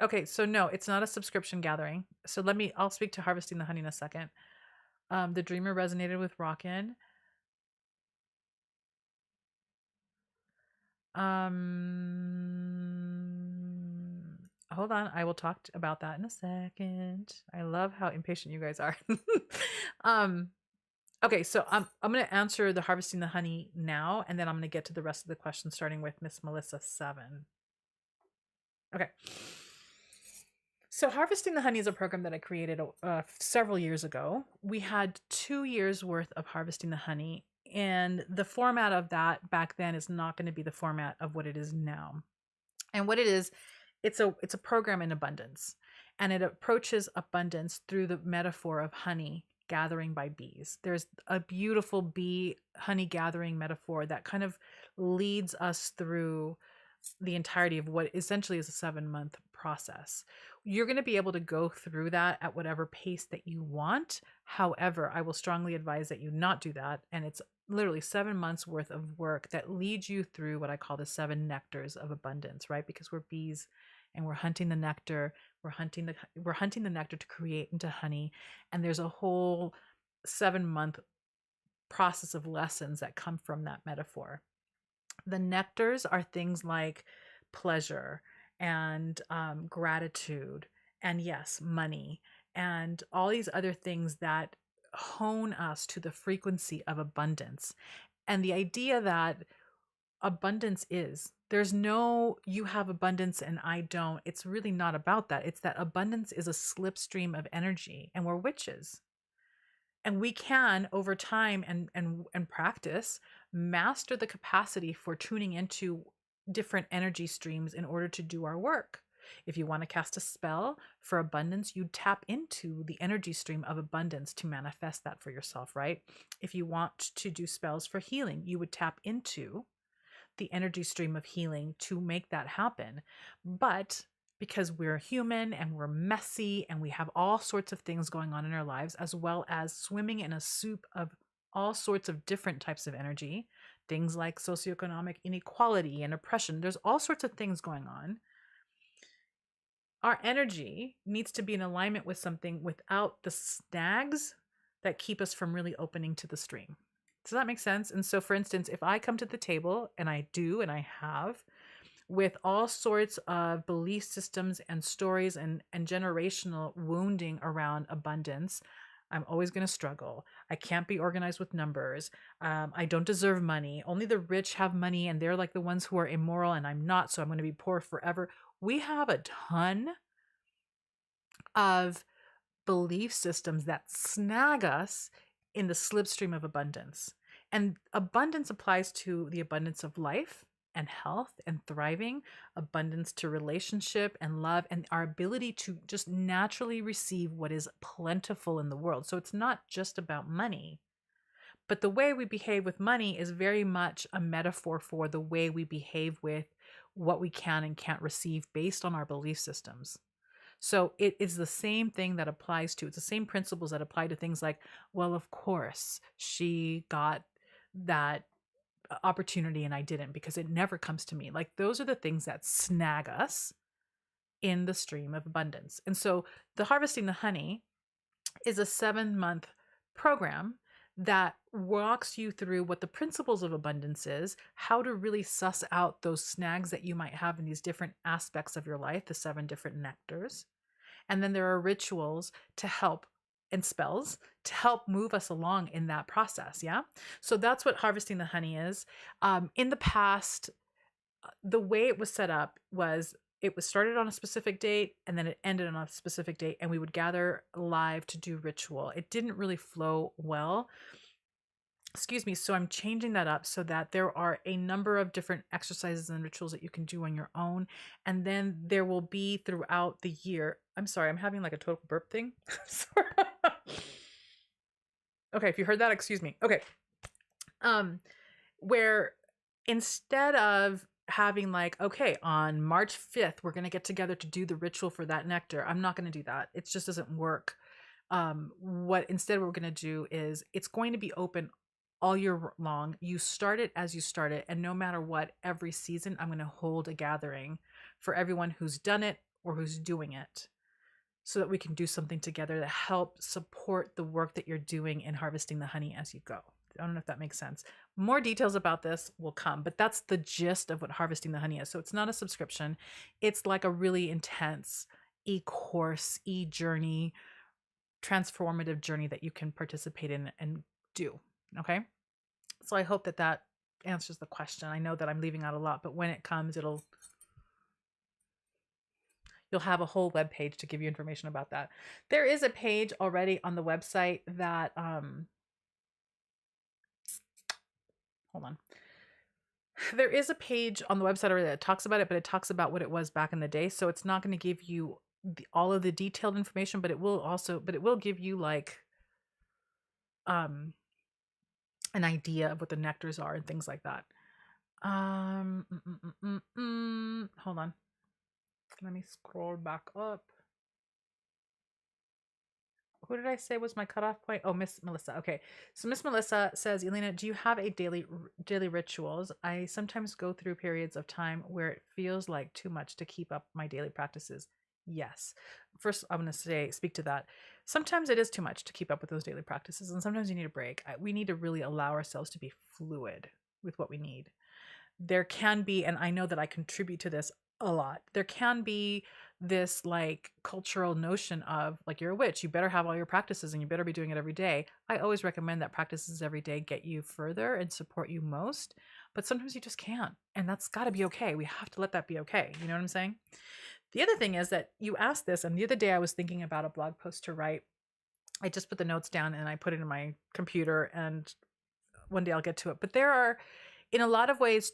Okay, so no, it's not a subscription gathering. So I'll speak to harvesting the honey in a second. The Dreamer resonated with Rockin'. Hold on, I will talk about that in a second. I love how impatient you guys are. Okay, so I'm going to answer the harvesting the honey now, and then I'm going to get to the rest of the questions, starting with Miss Melissa 7. Okay. So harvesting the honey is a program that I created several years ago. We had 2 years worth of harvesting the honey, and the format of that back then is not going to be the format of what it is now. And what it is, it's a program in abundance, and it approaches abundance through the metaphor of honey gathering by bees. There's a beautiful bee honey gathering metaphor that kind of leads us through the entirety of what essentially is a 7-month process. You're going to be able to go through that at whatever pace that you want. However, I will strongly advise that you not do that. And it's literally 7 months worth of work that leads you through what I call the 7 nectars of abundance, right? Because we're bees and we're hunting the nectar. We're hunting the nectar to create into honey. And there's a whole 7-month process of lessons that come from that metaphor. The nectars are things like pleasure and gratitude, and yes, money, and all these other things that hone us to the frequency of abundance. And the idea that abundance is there's no you have abundance and I don't. It's really not about that. It's that abundance is a slipstream of energy, and we're witches. And we can over time and practice master the capacity for tuning into different energy streams in order to do our work. If you want to cast a spell for abundance, you tap into the energy stream of abundance to manifest that for yourself, right? If you want to do spells for healing, you would tap into the energy stream of healing to make that happen. But because we're human and we're messy and we have all sorts of things going on in our lives, as well as swimming in a soup of all sorts of different types of energy, things like socioeconomic inequality and oppression, there's all sorts of things going on. Our energy needs to be in alignment with something without the snags that keep us from really opening to the stream. Does that make sense? And so, for instance, if I come to the table, and I do, and I have, with all sorts of belief systems and stories and generational wounding around abundance, I'm always going to struggle. I can't be organized with numbers. I don't deserve money. Only the rich have money, and they're like the ones who are immoral, and I'm not, so I'm going to be poor forever. We have a ton of belief systems that snag us in the slipstream of abundance. And abundance applies to the abundance of life and health and thriving, abundance to relationship and love, and our ability to just naturally receive what is plentiful in the world. So it's not just about money, but the way we behave with money is very much a metaphor for the way we behave with what we can and can't receive based on our belief systems. So it is the same thing that applies to, it's the same principles that apply to things like, well, of course, she got that opportunity and I didn't because it never comes to me. Like those are the things that snag us in the stream of abundance. And so the Harvesting the Honey is a 7-month program that walks you through what the principles of abundance is, how to really suss out those snags that you might have in these different aspects of your life, the 7 different nectars. And then there are rituals to help and spells to help move us along in that process. Yeah. So that's what Harvesting the Honey is. In the past, the way it was set up was it was started on a specific date and then it ended on a specific date, and we would gather live to do ritual. It didn't really flow well. Excuse me. So I'm changing that up so that there are a number of different exercises and rituals that you can do on your own. And then there will be throughout the year. I'm sorry, I'm having like a total burp thing. Sorry. Okay, if you heard that, excuse me. Okay. Where instead of having like, okay, on March 5th, we're going to get together to do the ritual for that nectar. I'm not going to do that. It just doesn't work. What instead we're going to do is it's going to be open all year long. You start it as you start it. And no matter what, every season, I'm going to hold a gathering for everyone who's done it or who's doing it so that we can do something together to help support the work that you're doing in harvesting the honey as you go. I don't know if that makes sense. More details about this will come, but that's the gist of what harvesting the honey is. So it's not a subscription. It's like a really intense e-course, e-journey, transformative journey that you can participate in and do. Okay. So I hope that that answers the question. I know that I'm leaving out a lot, but when it comes, you'll have a whole web page to give you information about that. There is a page already on the website that hold on. There is a page on the website already that talks about it, but it talks about what it was back in the day. So it's not going to give you all of the detailed information, but it will give you like um an idea of what the nectars are and things like that. Hold on. Let me scroll back up. Who did I say was my cutoff point? Oh, Miss Melissa. Okay. So Miss Melissa says, Elena, do you have a daily rituals? I sometimes go through periods of time where it feels like too much to keep up my daily practices. Yes. First, I'm going to speak to that. Sometimes it is too much to keep up with those daily practices, and sometimes you need a break. We need to really allow ourselves to be fluid with what we need. There can be, and I know that I contribute to this a lot, there can be this like cultural notion of like, you're a witch, you better have all your practices and you better be doing it every day. I always recommend that practices every day get you further and support you most, but sometimes you just can't, and that's got to be okay. We have to let that be okay. You know what I'm saying? The other thing is that you asked this, and the other day I was thinking about a blog post to write. I just put the notes down and I put it in my computer, and one day I'll get to it. But there are, in a lot of ways,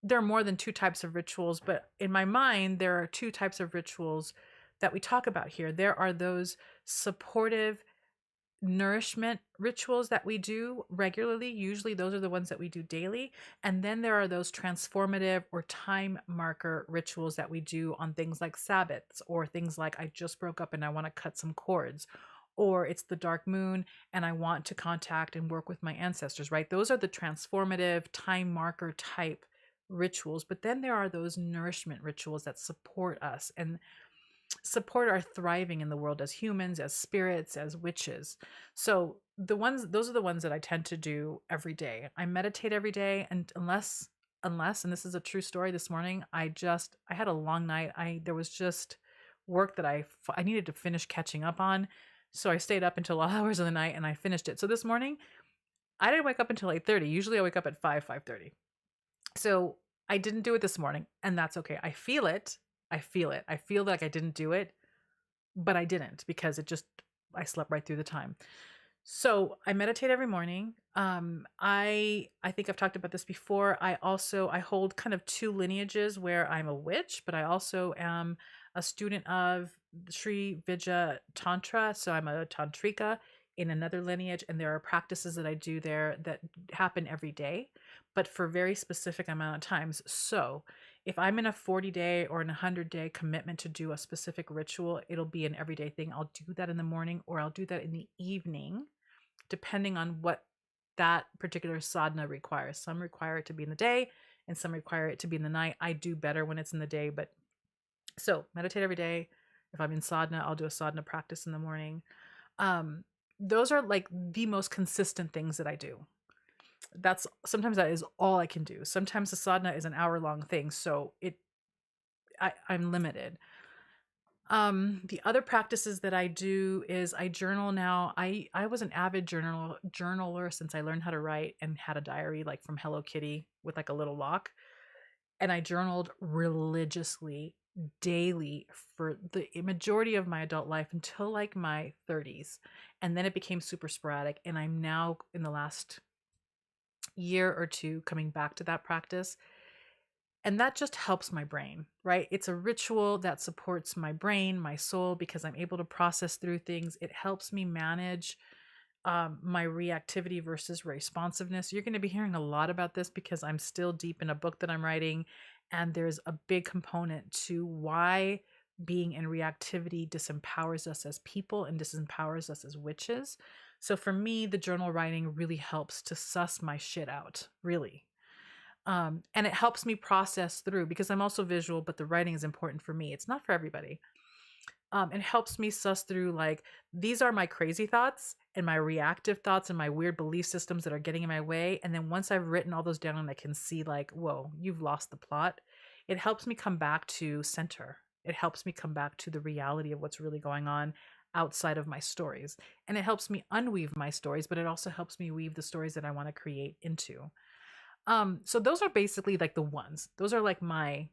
there are more than two types of rituals, but in my mind, there are two types of rituals that we talk about here. There are those supportive nourishment rituals that we do regularly. Usually those are the ones that we do daily. And then there are those transformative or time marker rituals that we do on things like Sabbaths, or things like I just broke up and I want to cut some cords, or it's the dark moon and I want to contact and work with my ancestors, right? Those are the transformative time marker type rituals. But then there are those nourishment rituals that support us and support our thriving in the world as humans, as spirits, as witches. So those are the ones that I tend to do every day. I meditate every day, and unless, and this is a true story, this morning I had a long night. There was just work that I needed to finish catching up on. So I stayed up until all hours of the night and I finished it. So this morning I didn't wake up until 8:30. Usually I wake up at 5:30. So I didn't do it this morning, and that's okay. I feel it. I feel like I didn't do it, but I didn't, because I slept right through the time. So I meditate every morning. I think I've talked about this before. I hold kind of two lineages where I'm a witch, but I also am a student of Sri Vidya Tantra. So I'm a tantrika in another lineage, and there are practices that I do there that happen every day, but for very specific amount of times. So if I'm in a 40-day or an 100-day commitment to do a specific ritual, it'll be an everyday thing. I'll do that in the morning, or I'll do that in the evening, depending on what that particular sadhana requires. Some require it to be in the day and some require it to be in the night. I do better when it's in the day, but so meditate every day. If I'm in sadhana, I'll do a sadhana practice in the morning. Those are like the most consistent things that I do. Sometimes that is all I can do. Sometimes the sadhana is an hour-long thing, so I'm limited. The other practices that I do is I journal now. I was an avid journaler since I learned how to write and had a diary like from Hello Kitty with like a little lock. And I journaled religiously daily for the majority of my adult life until like my 30s. And then it became super sporadic. And I'm now in the last year or two coming back to that practice. And that just helps my brain, right? It's a ritual that supports my brain, my soul, because I'm able to process through things. It helps me manage my reactivity versus responsiveness. You're going to be hearing a lot about this because I'm still deep in a book that I'm writing, and there's a big component to why being in reactivity disempowers us as people and disempowers us as witches. So for me, the journal writing really helps to suss my shit out, really. And it helps me process through, because I'm also visual, but the writing is important for me. It's not for everybody. It helps me suss through, like, these are my crazy thoughts and my reactive thoughts and my weird belief systems that are getting in my way. And then once I've written all those down and I can see like, whoa, you've lost the plot, it helps me come back to center. It helps me come back to the reality of what's really going on outside of my stories. And it helps me unweave my stories, but it also helps me weave the stories that I want to create into. So those are basically like the ones. Those are like my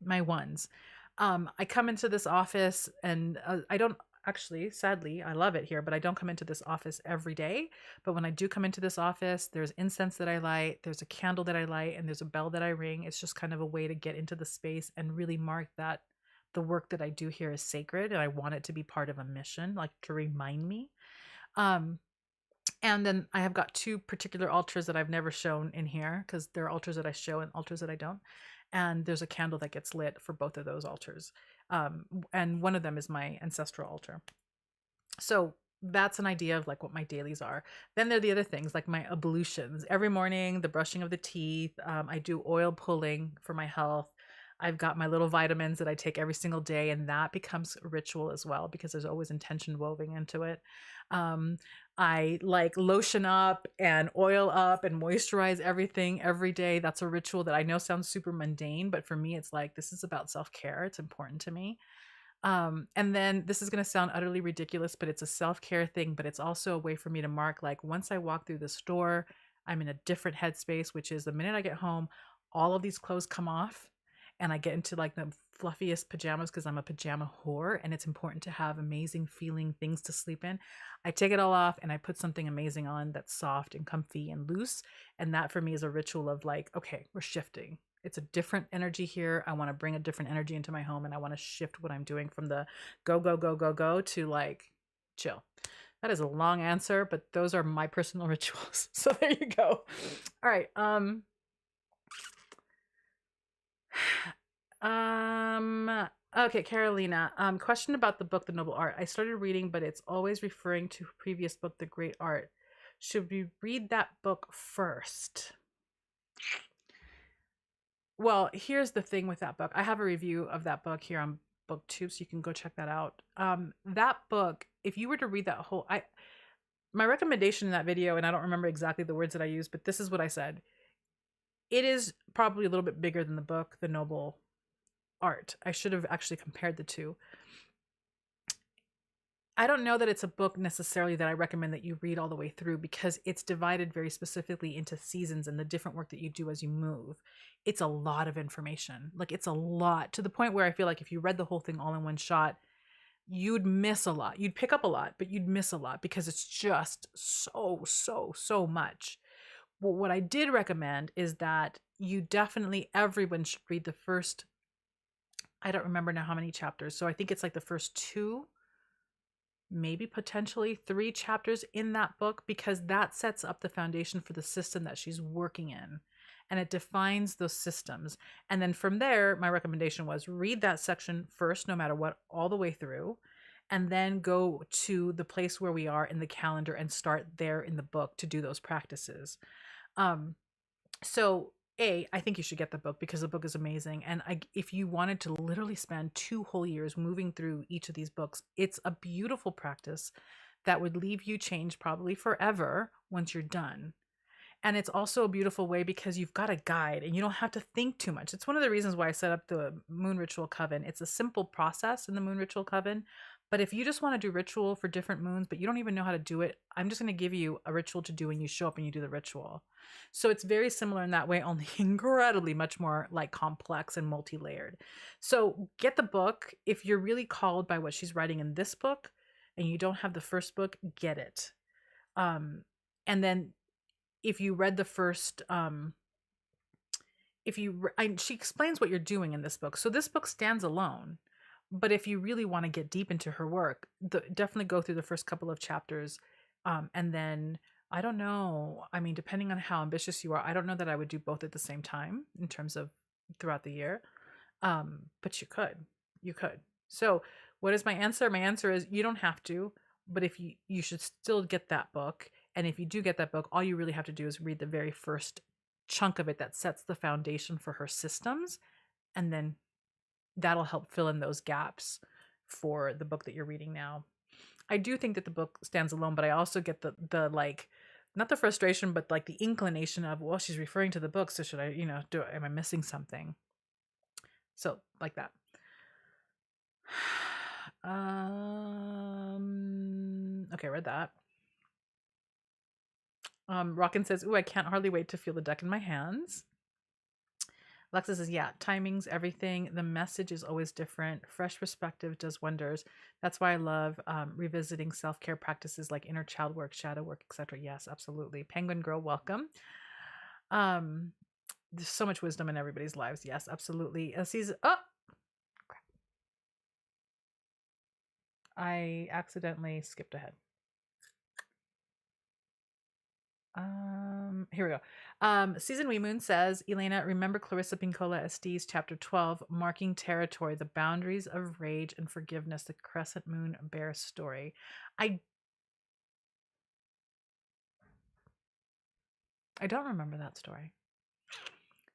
ones. I come into this office and I don't actually, sadly, I love it here, but I don't come into this office every day. But when I do come into this office, there's incense that I light, there's a candle that I light, and there's a bell that I ring. It's just kind of a way to get into the space and really mark that the work that I do here is sacred and I want it to be part of a mission, like to remind me. Um, and then I have got two particular altars that I've never shown in here because there are altars that I show and altars that I don't. And there's a candle that gets lit for both of those altars. And one of them is my ancestral altar. So that's an idea of like what my dailies are. Then there are the other things like my ablutions. Every morning, the brushing of the teeth. I do oil pulling for my health. I've got my little vitamins that I take every single day, and that becomes a ritual as well because there's always intention woven into it. I like lotion up and oil up and moisturize everything every day. That's a ritual that I know sounds super mundane, but for me, it's like this is about self-care. It's important to me. And then this is going to sound utterly ridiculous, but it's a self-care thing, but it's also a way for me to mark like once I walk through the store, I'm in a different headspace, which is the minute I get home, all of these clothes come off and I get into like the fluffiest pajamas because I'm a pajama whore and it's important to have amazing feeling things to sleep in. I take it all off and I put something amazing on that's soft and comfy and loose. And that for me is a ritual of like, okay, we're shifting. It's a different energy here. I want to bring a different energy into my home and I want to shift what I'm doing from the go, go, go, go, go to like chill. That is a long answer, but those are my personal rituals. So there you go. All right. Okay, Carolina. Question about the book, The Noble Art. I started reading, but it's always referring to previous book, The Great Art. Should we read that book first? Well, here's the thing with that book. I have a review of that book here on BookTube, so you can go check that out. That book, if you were to read that whole, my recommendation in that video, and I don't remember exactly the words that I used, but this is what I said. It is probably a little bit bigger than the book, The Noble Art. I should have actually compared the two. I don't know that it's a book necessarily that I recommend that you read all the way through because it's divided very specifically into seasons and the different work that you do as you move. It's a lot of information. Like it's a lot to the point where I feel like if you read the whole thing all in one shot, you'd miss a lot. You'd pick up a lot, but you'd miss a lot because it's just so much. Well, what I did recommend is that you definitely, everyone should read the first, I don't remember now how many chapters. So I think it's like the first 2, maybe potentially 3 chapters in that book, because that sets up the foundation for the system that she's working in. And it defines those systems. And then from there, my recommendation was read that section first, no matter what, all the way through. And then go to the place where we are in the calendar and start there in the book to do those practices. So I think you should get the book because the book is amazing. And if you wanted to literally spend 2 whole years moving through each of these books, it's a beautiful practice that would leave you changed probably forever once you're done. And it's also a beautiful way because you've got a guide and you don't have to think too much. It's one of the reasons why I set up the Moon Ritual Coven. It's a simple process in the Moon Ritual Coven. But if you just want to do ritual for different moons, but you don't even know how to do it, I'm just going to give you a ritual to do when you show up and you do the ritual. So it's very similar in that way, only incredibly much more like complex and multi-layered. So get the book. If you're really called by what she's writing in this book and you don't have the first book, get it. And then if you read the first, she explains what you're doing in this book. So this book stands alone. But if you really want to get deep into her work, definitely go through the first couple of chapters. And then, I don't know. I mean, depending on how ambitious you are, I don't know that I would do both at the same time in terms of throughout the year. But you could. You could. So what is my answer? My answer is you don't have to. But if you should still get that book. And if you do get that book, all you really have to do is read the very first chunk of it that sets the foundation for her systems. And then that'll help fill in those gaps for the book that you're reading now. I do think that the book stands alone, but I also get the like, not the frustration, but like the inclination of, well, she's referring to the book. So should I, am I missing something? So like that. Okay, read that. Rockin says, ooh, I can't hardly wait to feel the deck in my hands. Alexa says, yeah, timing's everything. The message is always different. Fresh perspective does wonders. That's why I love revisiting self-care practices like inner child work, shadow work, etc. Yes, absolutely. Penguin Girl, welcome. There's so much wisdom in everybody's lives. Yes, absolutely. Oh, crap. I accidentally skipped ahead. Here we go. Season Wee Moon says, Elena, remember Clarissa Pinkola Estes, chapter 12, Marking Territory, the Boundaries of Rage and Forgiveness, the Crescent Moon Bear story. I don't remember that story.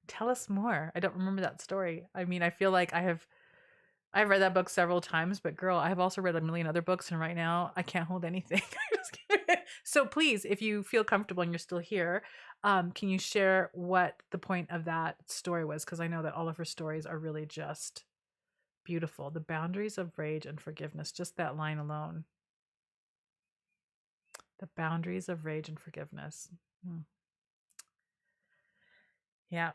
Tell us more. I don't remember that story. I mean, I feel like I've read that book several times, but girl, I have also read a million other books, and right now I can't hold anything. So please, if you feel comfortable and you're still here, can you share what the point of that story was? Because I know that all of her stories are really just beautiful. The boundaries of rage and forgiveness, just that line alone. The boundaries of rage and forgiveness. Yeah.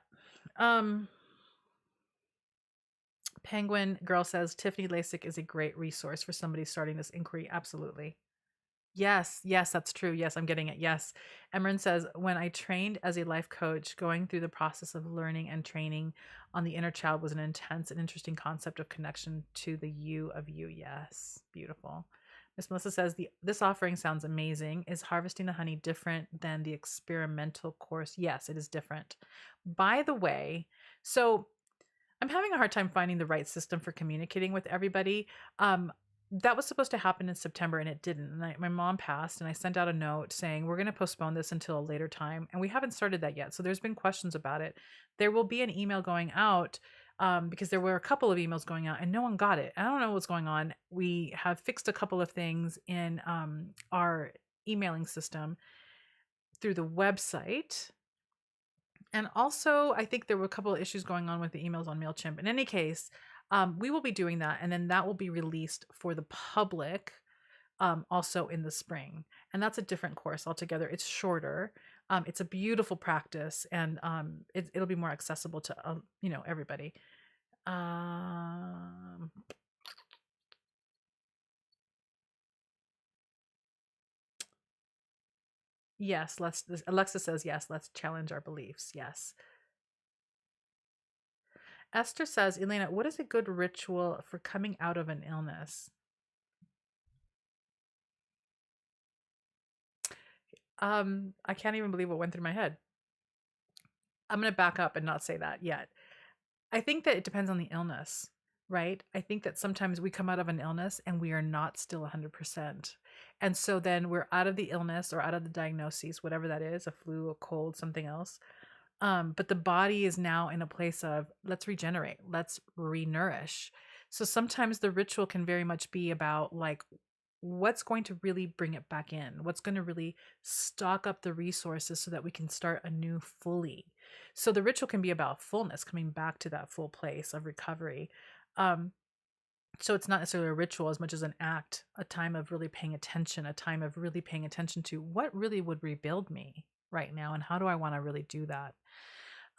Penguin Girl says Tiffany Lasik is a great resource for somebody starting this inquiry. Absolutely. Yes, yes, that's true. Yes, I'm getting it. Yes. Emran says, when I trained as a life coach, going through the process of learning and training on the inner child was an intense and interesting concept of connection to the you of you. Yes, beautiful. Miss Melissa says, this offering sounds amazing. Is harvesting the honey different than the experimental course? Yes, it is different. By the way, so I'm having a hard time finding the right system for communicating with everybody. That was supposed to happen in September and it didn't. And my mom passed, and I sent out a note saying we're going to postpone this until a later time, and we haven't started that yet. So there's been questions about it. There will be an email going out because there were a couple of emails going out and no one got it. I don't know what's going on. We have fixed a couple of things in our emailing system through the website. And also, I think there were a couple of issues going on with the emails on MailChimp. In any case, we will be doing that, and then that will be released for the public also in the spring. And that's a different course altogether. It's shorter. It's a beautiful practice, and it'll be more accessible to everybody. Yes, Alexa says yes, let's challenge our beliefs. Yes. Esther says, Elena, what is a good ritual for coming out of an illness? I can't even believe what went through my head. I'm going to back up and not say that yet. I think that it depends on the illness, right? I think that sometimes we come out of an illness and we are not still 100%. And so then we're out of the illness or out of the diagnosis, whatever that is, a flu, a cold, something else. But the body is now in a place of let's regenerate, let's re-nourish. So sometimes the ritual can very much be about like what's going to really bring it back in, what's going to really stock up the resources so that we can start anew fully. So the ritual can be about fullness, coming back to that full place of recovery. So it's not necessarily a ritual as much as an act, a time of really paying attention, a time of really paying attention to what really would rebuild me right now and how do I want to really do that.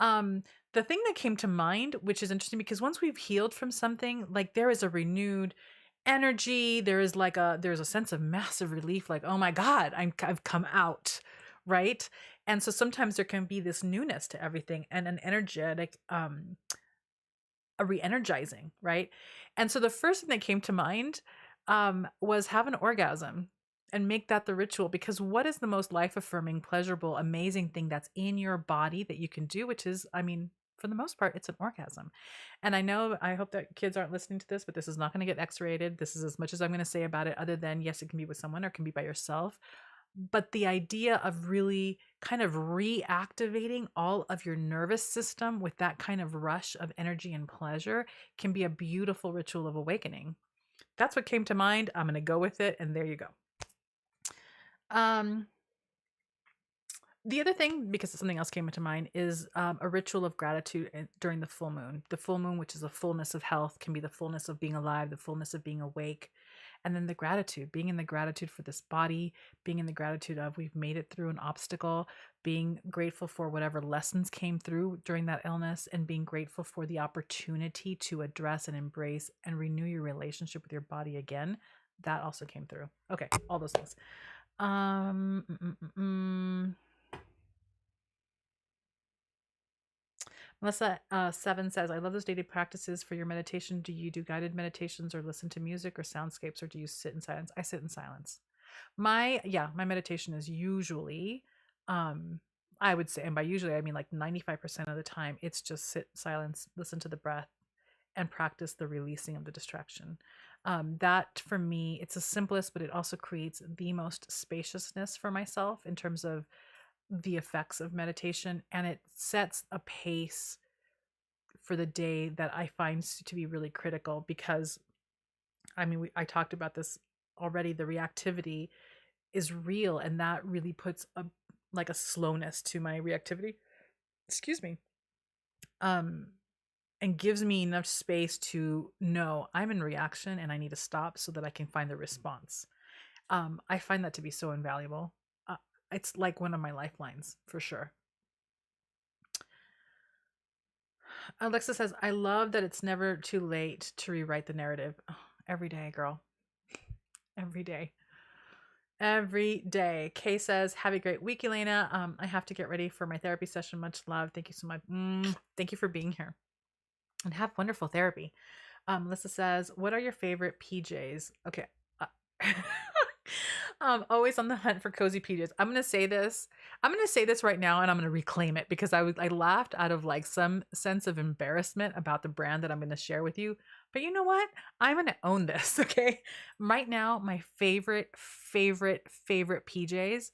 The thing that came to mind, which is interesting because once we've healed from something, like there is a renewed energy, there's a sense of massive relief, like, oh my God, I've come out, right? And so sometimes there can be this newness to everything and an energetic, a re-energizing, right? And so the first thing that came to mind was have an orgasm and make that the ritual, because what is the most life-affirming, pleasurable, amazing thing that's in your body that you can do, which is, I mean, for the most part, it's an orgasm. And I hope that kids aren't listening to this, but this is not going to get X-rated. This is as much as I'm going to say about it, other than, yes, it can be with someone or it can be by yourself. But the idea of really kind of reactivating all of your nervous system with that kind of rush of energy and pleasure can be a beautiful ritual of awakening. That's what came to mind. I'm going to go with it. And there you go. The other thing, because something else came into mind, is a ritual of gratitude during the full moon. The full moon, which is the fullness of health, can be the fullness of being alive, the fullness of being awake. And then the gratitude, being in the gratitude for this body, being in the gratitude of we've made it through an obstacle, being grateful for whatever lessons came through during that illness, and being grateful for the opportunity to address and embrace and renew your relationship with your body again. That also came through. Okay, all those things. Melissa 7 says, I love those daily practices for your meditation. Do you do guided meditations or listen to music or soundscapes, or do you sit in silence? I sit in silence. My meditation is usually, I would say, and by usually I mean like 95% of the time, it's just sit in silence, listen to the breath, and practice the releasing of the distraction. That for me, it's the simplest, but it also creates the most spaciousness for myself in terms of the effects of meditation, and it sets a pace for the day that I find to be really critical because I talked about this already. The reactivity is real, and that really puts a slowness to my reactivity. Excuse me. And gives me enough space to know I'm in reaction and I need to stop so that I can find the response. I find that to be so invaluable. It's like one of my lifelines for sure. Alexa says, I love that it's never too late to rewrite the narrative. Oh, every day, girl. Every day. Every day. Kay says, have a great week, Elena. I have to get ready for my therapy session. Much love. Thank you so much. Thank you for being here. And have wonderful therapy. Melissa says, what are your favorite PJs? Okay. Always on the hunt for cozy PJs. I'm gonna say this right now, and I'm gonna reclaim it because I laughed out of like some sense of embarrassment about the brand that I'm gonna share with you. But you know what? I'm gonna own this. Okay. Right now, my favorite PJs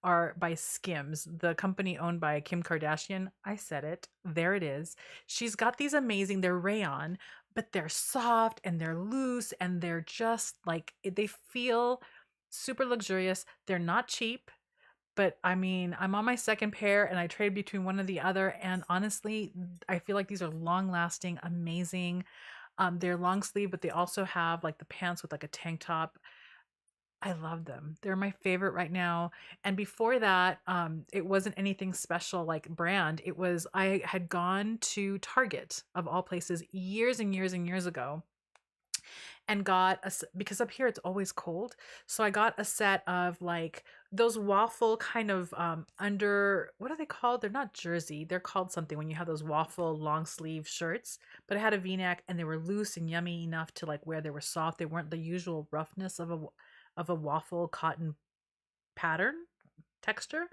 are by Skims, the company owned by Kim Kardashian. I said it. There it is. She's got these amazing, they're rayon, but they're soft and they're loose and they're just like, they feel super luxurious. They're not cheap, but I mean, I'm on my second pair and I trade between one or the other. And honestly, I feel like these are long lasting, amazing. They're long sleeve, but they also have like the pants with like a tank top. I love them. They're my favorite right now. And before that, it wasn't anything special like brand. It was, I had gone to Target of all places years and years and years ago and got because up here it's always cold. So I got a set of like those waffle kind of under, what are they called? They're not jersey. They're called something when you have those waffle long sleeve shirts, but it had a V-neck and they were loose and yummy enough to like where they were soft. They weren't the usual roughness of a waffle cotton pattern texture.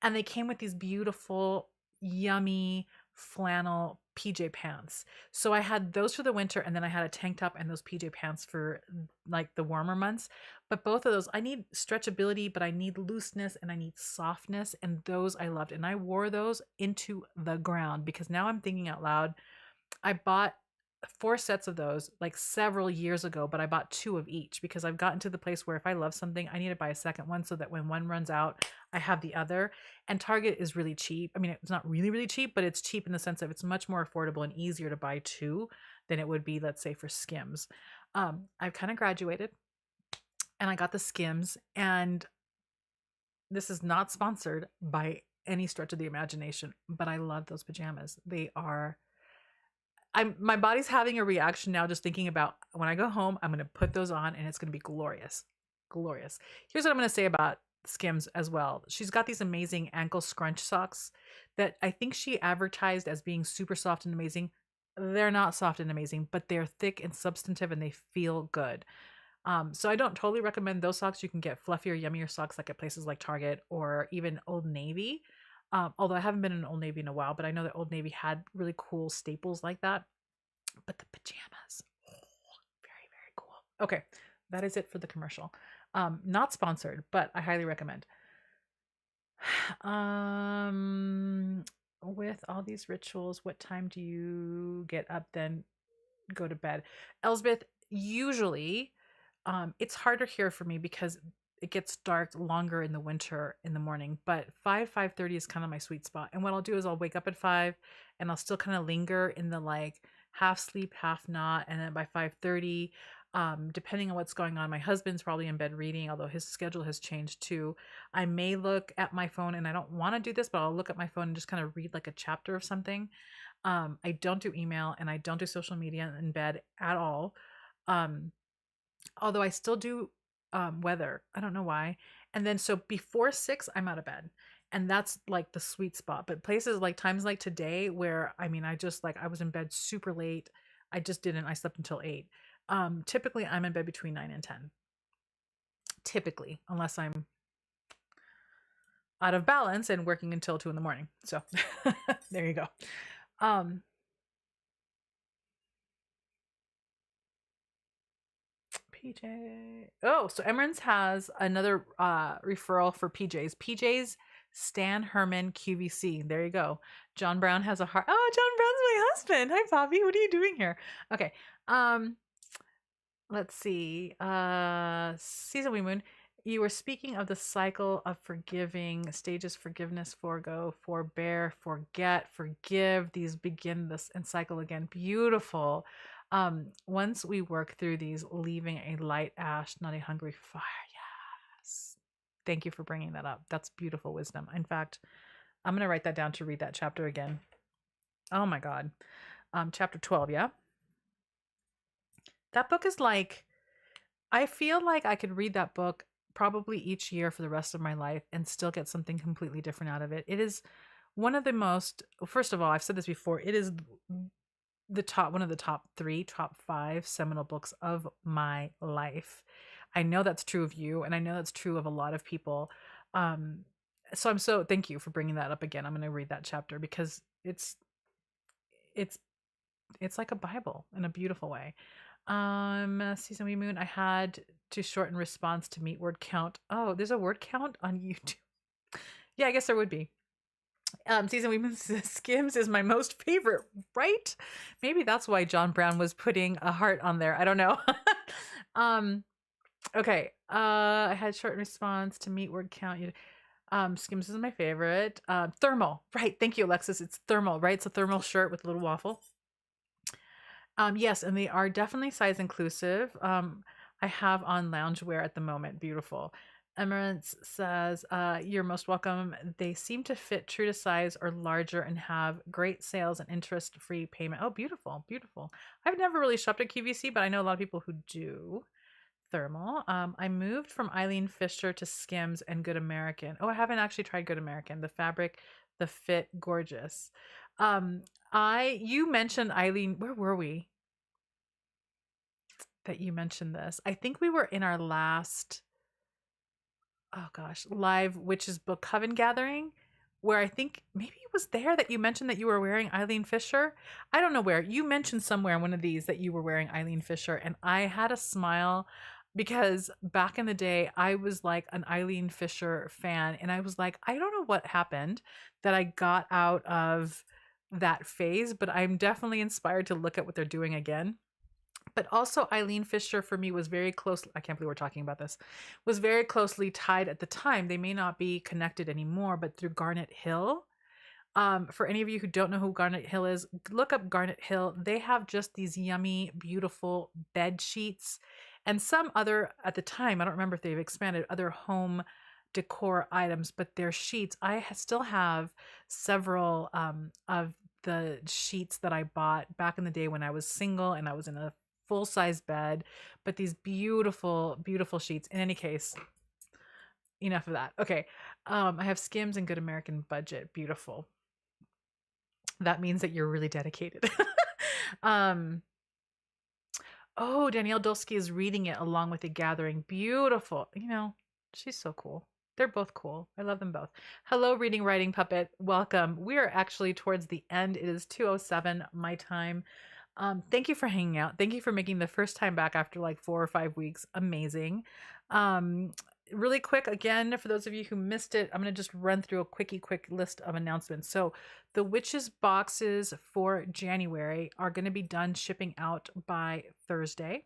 And they came with these beautiful, yummy flannel PJ pants. So I had those for the winter, and then I had a tank top and those PJ pants for like the warmer months. But both of those, I need stretchability, but I need looseness and I need softness. And those I loved. And I wore those into the ground because now I'm thinking out loud. I bought 4 sets of those like several years ago, but I bought 2 of each because I've gotten to the place where if I love something, I need to buy a second one so that when one runs out, I have the other. And Target is really cheap. I mean, it's not really, really cheap, but it's cheap in the sense of it's much more affordable and easier to buy 2 than it would be, let's say, for Skims. I've kind of graduated and I got the Skims, and this is not sponsored by any stretch of the imagination, but I love those pajamas. They are, my body's having a reaction now just thinking about when I go home, I'm going to put those on and it's going to be glorious. Glorious. Here's what I'm going to say about Skims as well. She's got these amazing ankle scrunch socks that I think she advertised as being super soft and amazing. They're not soft and amazing, but they're thick and substantive and they feel good. So I don't totally recommend those socks. You can get fluffier, yummier socks like at places like Target or even Old Navy. Although I haven't been in Old Navy in a while, but I know that Old Navy had really cool staples like that. But the pajamas, very, very cool. Okay, that is it for the commercial. Not sponsored, but I highly recommend. With all these rituals, what time do you get up then go to bed? Elsbeth, usually, it's harder here for me because it gets dark longer in the winter in the morning, but 5:30 is kind of my sweet spot. And what I'll do is I'll wake up at 5 and I'll still kind of linger in the like half sleep, half not. And then by 5:30, Depending on what's going on. My husband's probably in bed reading, although his schedule has changed too. I may look at my phone, and I don't want to do this, but I'll look at my phone and just kind of read like a chapter of something. I don't do email, and I don't do social media in bed at all. Um, Although I still do weather. I don't know why. And then so before 6, I'm out of bed. And that's like the sweet spot. But places like times like today where I mean I just like I was in bed super late. I just didn't. I slept until 8. Typically I'm in bed between 9 and 10. Typically, unless I'm out of balance and working until 2 in the morning. So there you go. Um PJ. Oh, so Emerance has another referral for PJs. PJs Stan Herman QVC. There you go. John Brown has a heart. Oh, John Brown's my husband. Hi, Bobby. What are you doing here? Okay. Let's see. Season We Moon. You were speaking of the cycle of forgiving stages: forgiveness, forego, forbear, forget, forgive. These begin this and cycle again. Beautiful. Once we work through these, leaving a light ash, not a hungry fire. Yes. Thank you for bringing that up. That's beautiful wisdom. In fact, I'm going to write that down to read that chapter again. Oh my God. Chapter 12. Yeah. That book is like, I feel like I could read that book probably each year for the rest of my life and still get something completely different out of it. It is one of the most, first of all, I've said this before, it is one of the top 3, top 5 seminal books of my life. I know that's true of you, and I know that's true of a lot of people. So thank you for bringing that up again. I'm going to read that chapter because it's like a Bible in a beautiful way. Season We Moon, I had to shorten response to meet word count. Oh, there's a word count on YouTube. Yeah, I guess there would be. Season We Moon Skims is my most favorite, right? Maybe that's why John Brown was putting a heart on there. I don't know. Okay. I had short response to meet word count. Skims is my favorite. Thermal, right? Thank you, Alexis. It's thermal, right? It's a thermal shirt with a little waffle. Yes, and they are definitely size inclusive. I have on loungewear at the moment. Beautiful. Emerance says, you're most welcome. They seem to fit true to size or larger and have great sales and interest-free payment. Oh, beautiful, beautiful. I've never really shopped at QVC, but I know a lot of people who do. Thermal. I moved from Eileen Fisher to Skims and Good American. Oh, I haven't actually tried Good American. The fabric, the fit, gorgeous. You mentioned Eileen. Where were we? That you mentioned this. I think we were in our last, oh gosh, live Witches Book Coven gathering, where I think maybe it was there that you mentioned that you were wearing Eileen Fisher. I don't know where. You mentioned somewhere in one of these that you were wearing Eileen Fisher, and I had a smile because back in the day, I was like an Eileen Fisher fan, and I was like, I don't know what happened that I got out of that phase, but I'm definitely inspired to look at what they're doing again. But also Eileen Fisher for me was very close. I can't believe we're talking about this. Was very closely tied at the time. They may not be connected anymore, but through Garnet Hill. For any of you who don't know who Garnet Hill is, look up Garnet Hill. They have just these yummy, beautiful bed sheets and some other, at the time, I don't remember if they've expanded, other home decor items, but their sheets, still have several of the sheets that I bought back in the day when I was single and I was in a full-size bed, but these beautiful, beautiful sheets. In any case, enough of that. Okay. I have Skims and Good American Budget. Beautiful. That means that you're really dedicated. Oh, Danielle Dulski is reading it along with the gathering. Beautiful. She's so cool. They're both cool. I love them both. Hello, Reading Writing Puppet. Welcome. We are actually towards the end. It is 2:07 my time. Thank you for hanging out. Thank you for making the first time back after like 4 or 5 weeks. Amazing. Really quick, again, for those of you who missed it, I'm going to just run through a quick list of announcements. So the Witches boxes for January are going to be done shipping out by Thursday.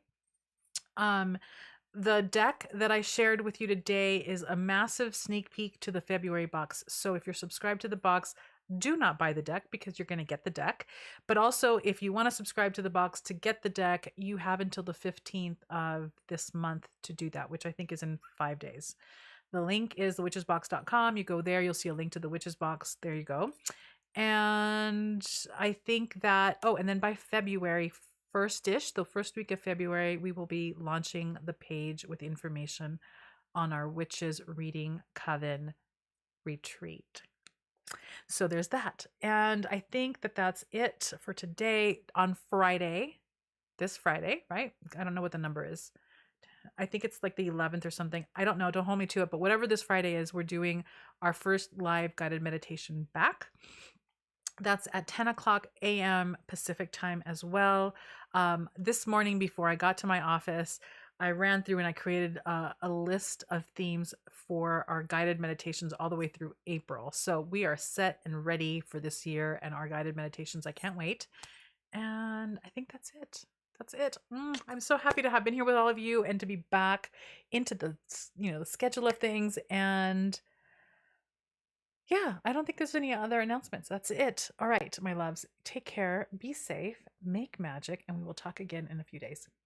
The deck that I shared with you today is a massive sneak peek to the February box. So if you're subscribed to the box, do not buy the deck because you're going to get the deck. But also, if you want to subscribe to the box to get the deck, you have until the 15th of this month to do that, which I think is in 5 days. The link is thewitchesbox.com. You go there, you'll see a link to the Witches Box. There you go. And I think that, oh, and then by February 1st-ish, the first week of February, we will be launching the page with information on our Witches Reading Coven retreat. So there's that. And I think that that's it for today. On Friday, this Friday, right? I don't know what the number is. I think it's like the 11th or something. I don't know. Don't hold me to it. But whatever this Friday is, we're doing our first live guided meditation back. That's at 10 o'clock a.m. Pacific time as well. This morning, before I got to my office, I ran through and I created a list of themes for our guided meditations all the way through April. So we are set and ready for this year and our guided meditations. I can't wait. And I think that's it. That's it. I'm so happy to have been here with all of you and to be back into the, the schedule of things. And yeah, I don't think there's any other announcements. That's it. All right, my loves, take care, be safe, make magic, and we will talk again in a few days. Bye.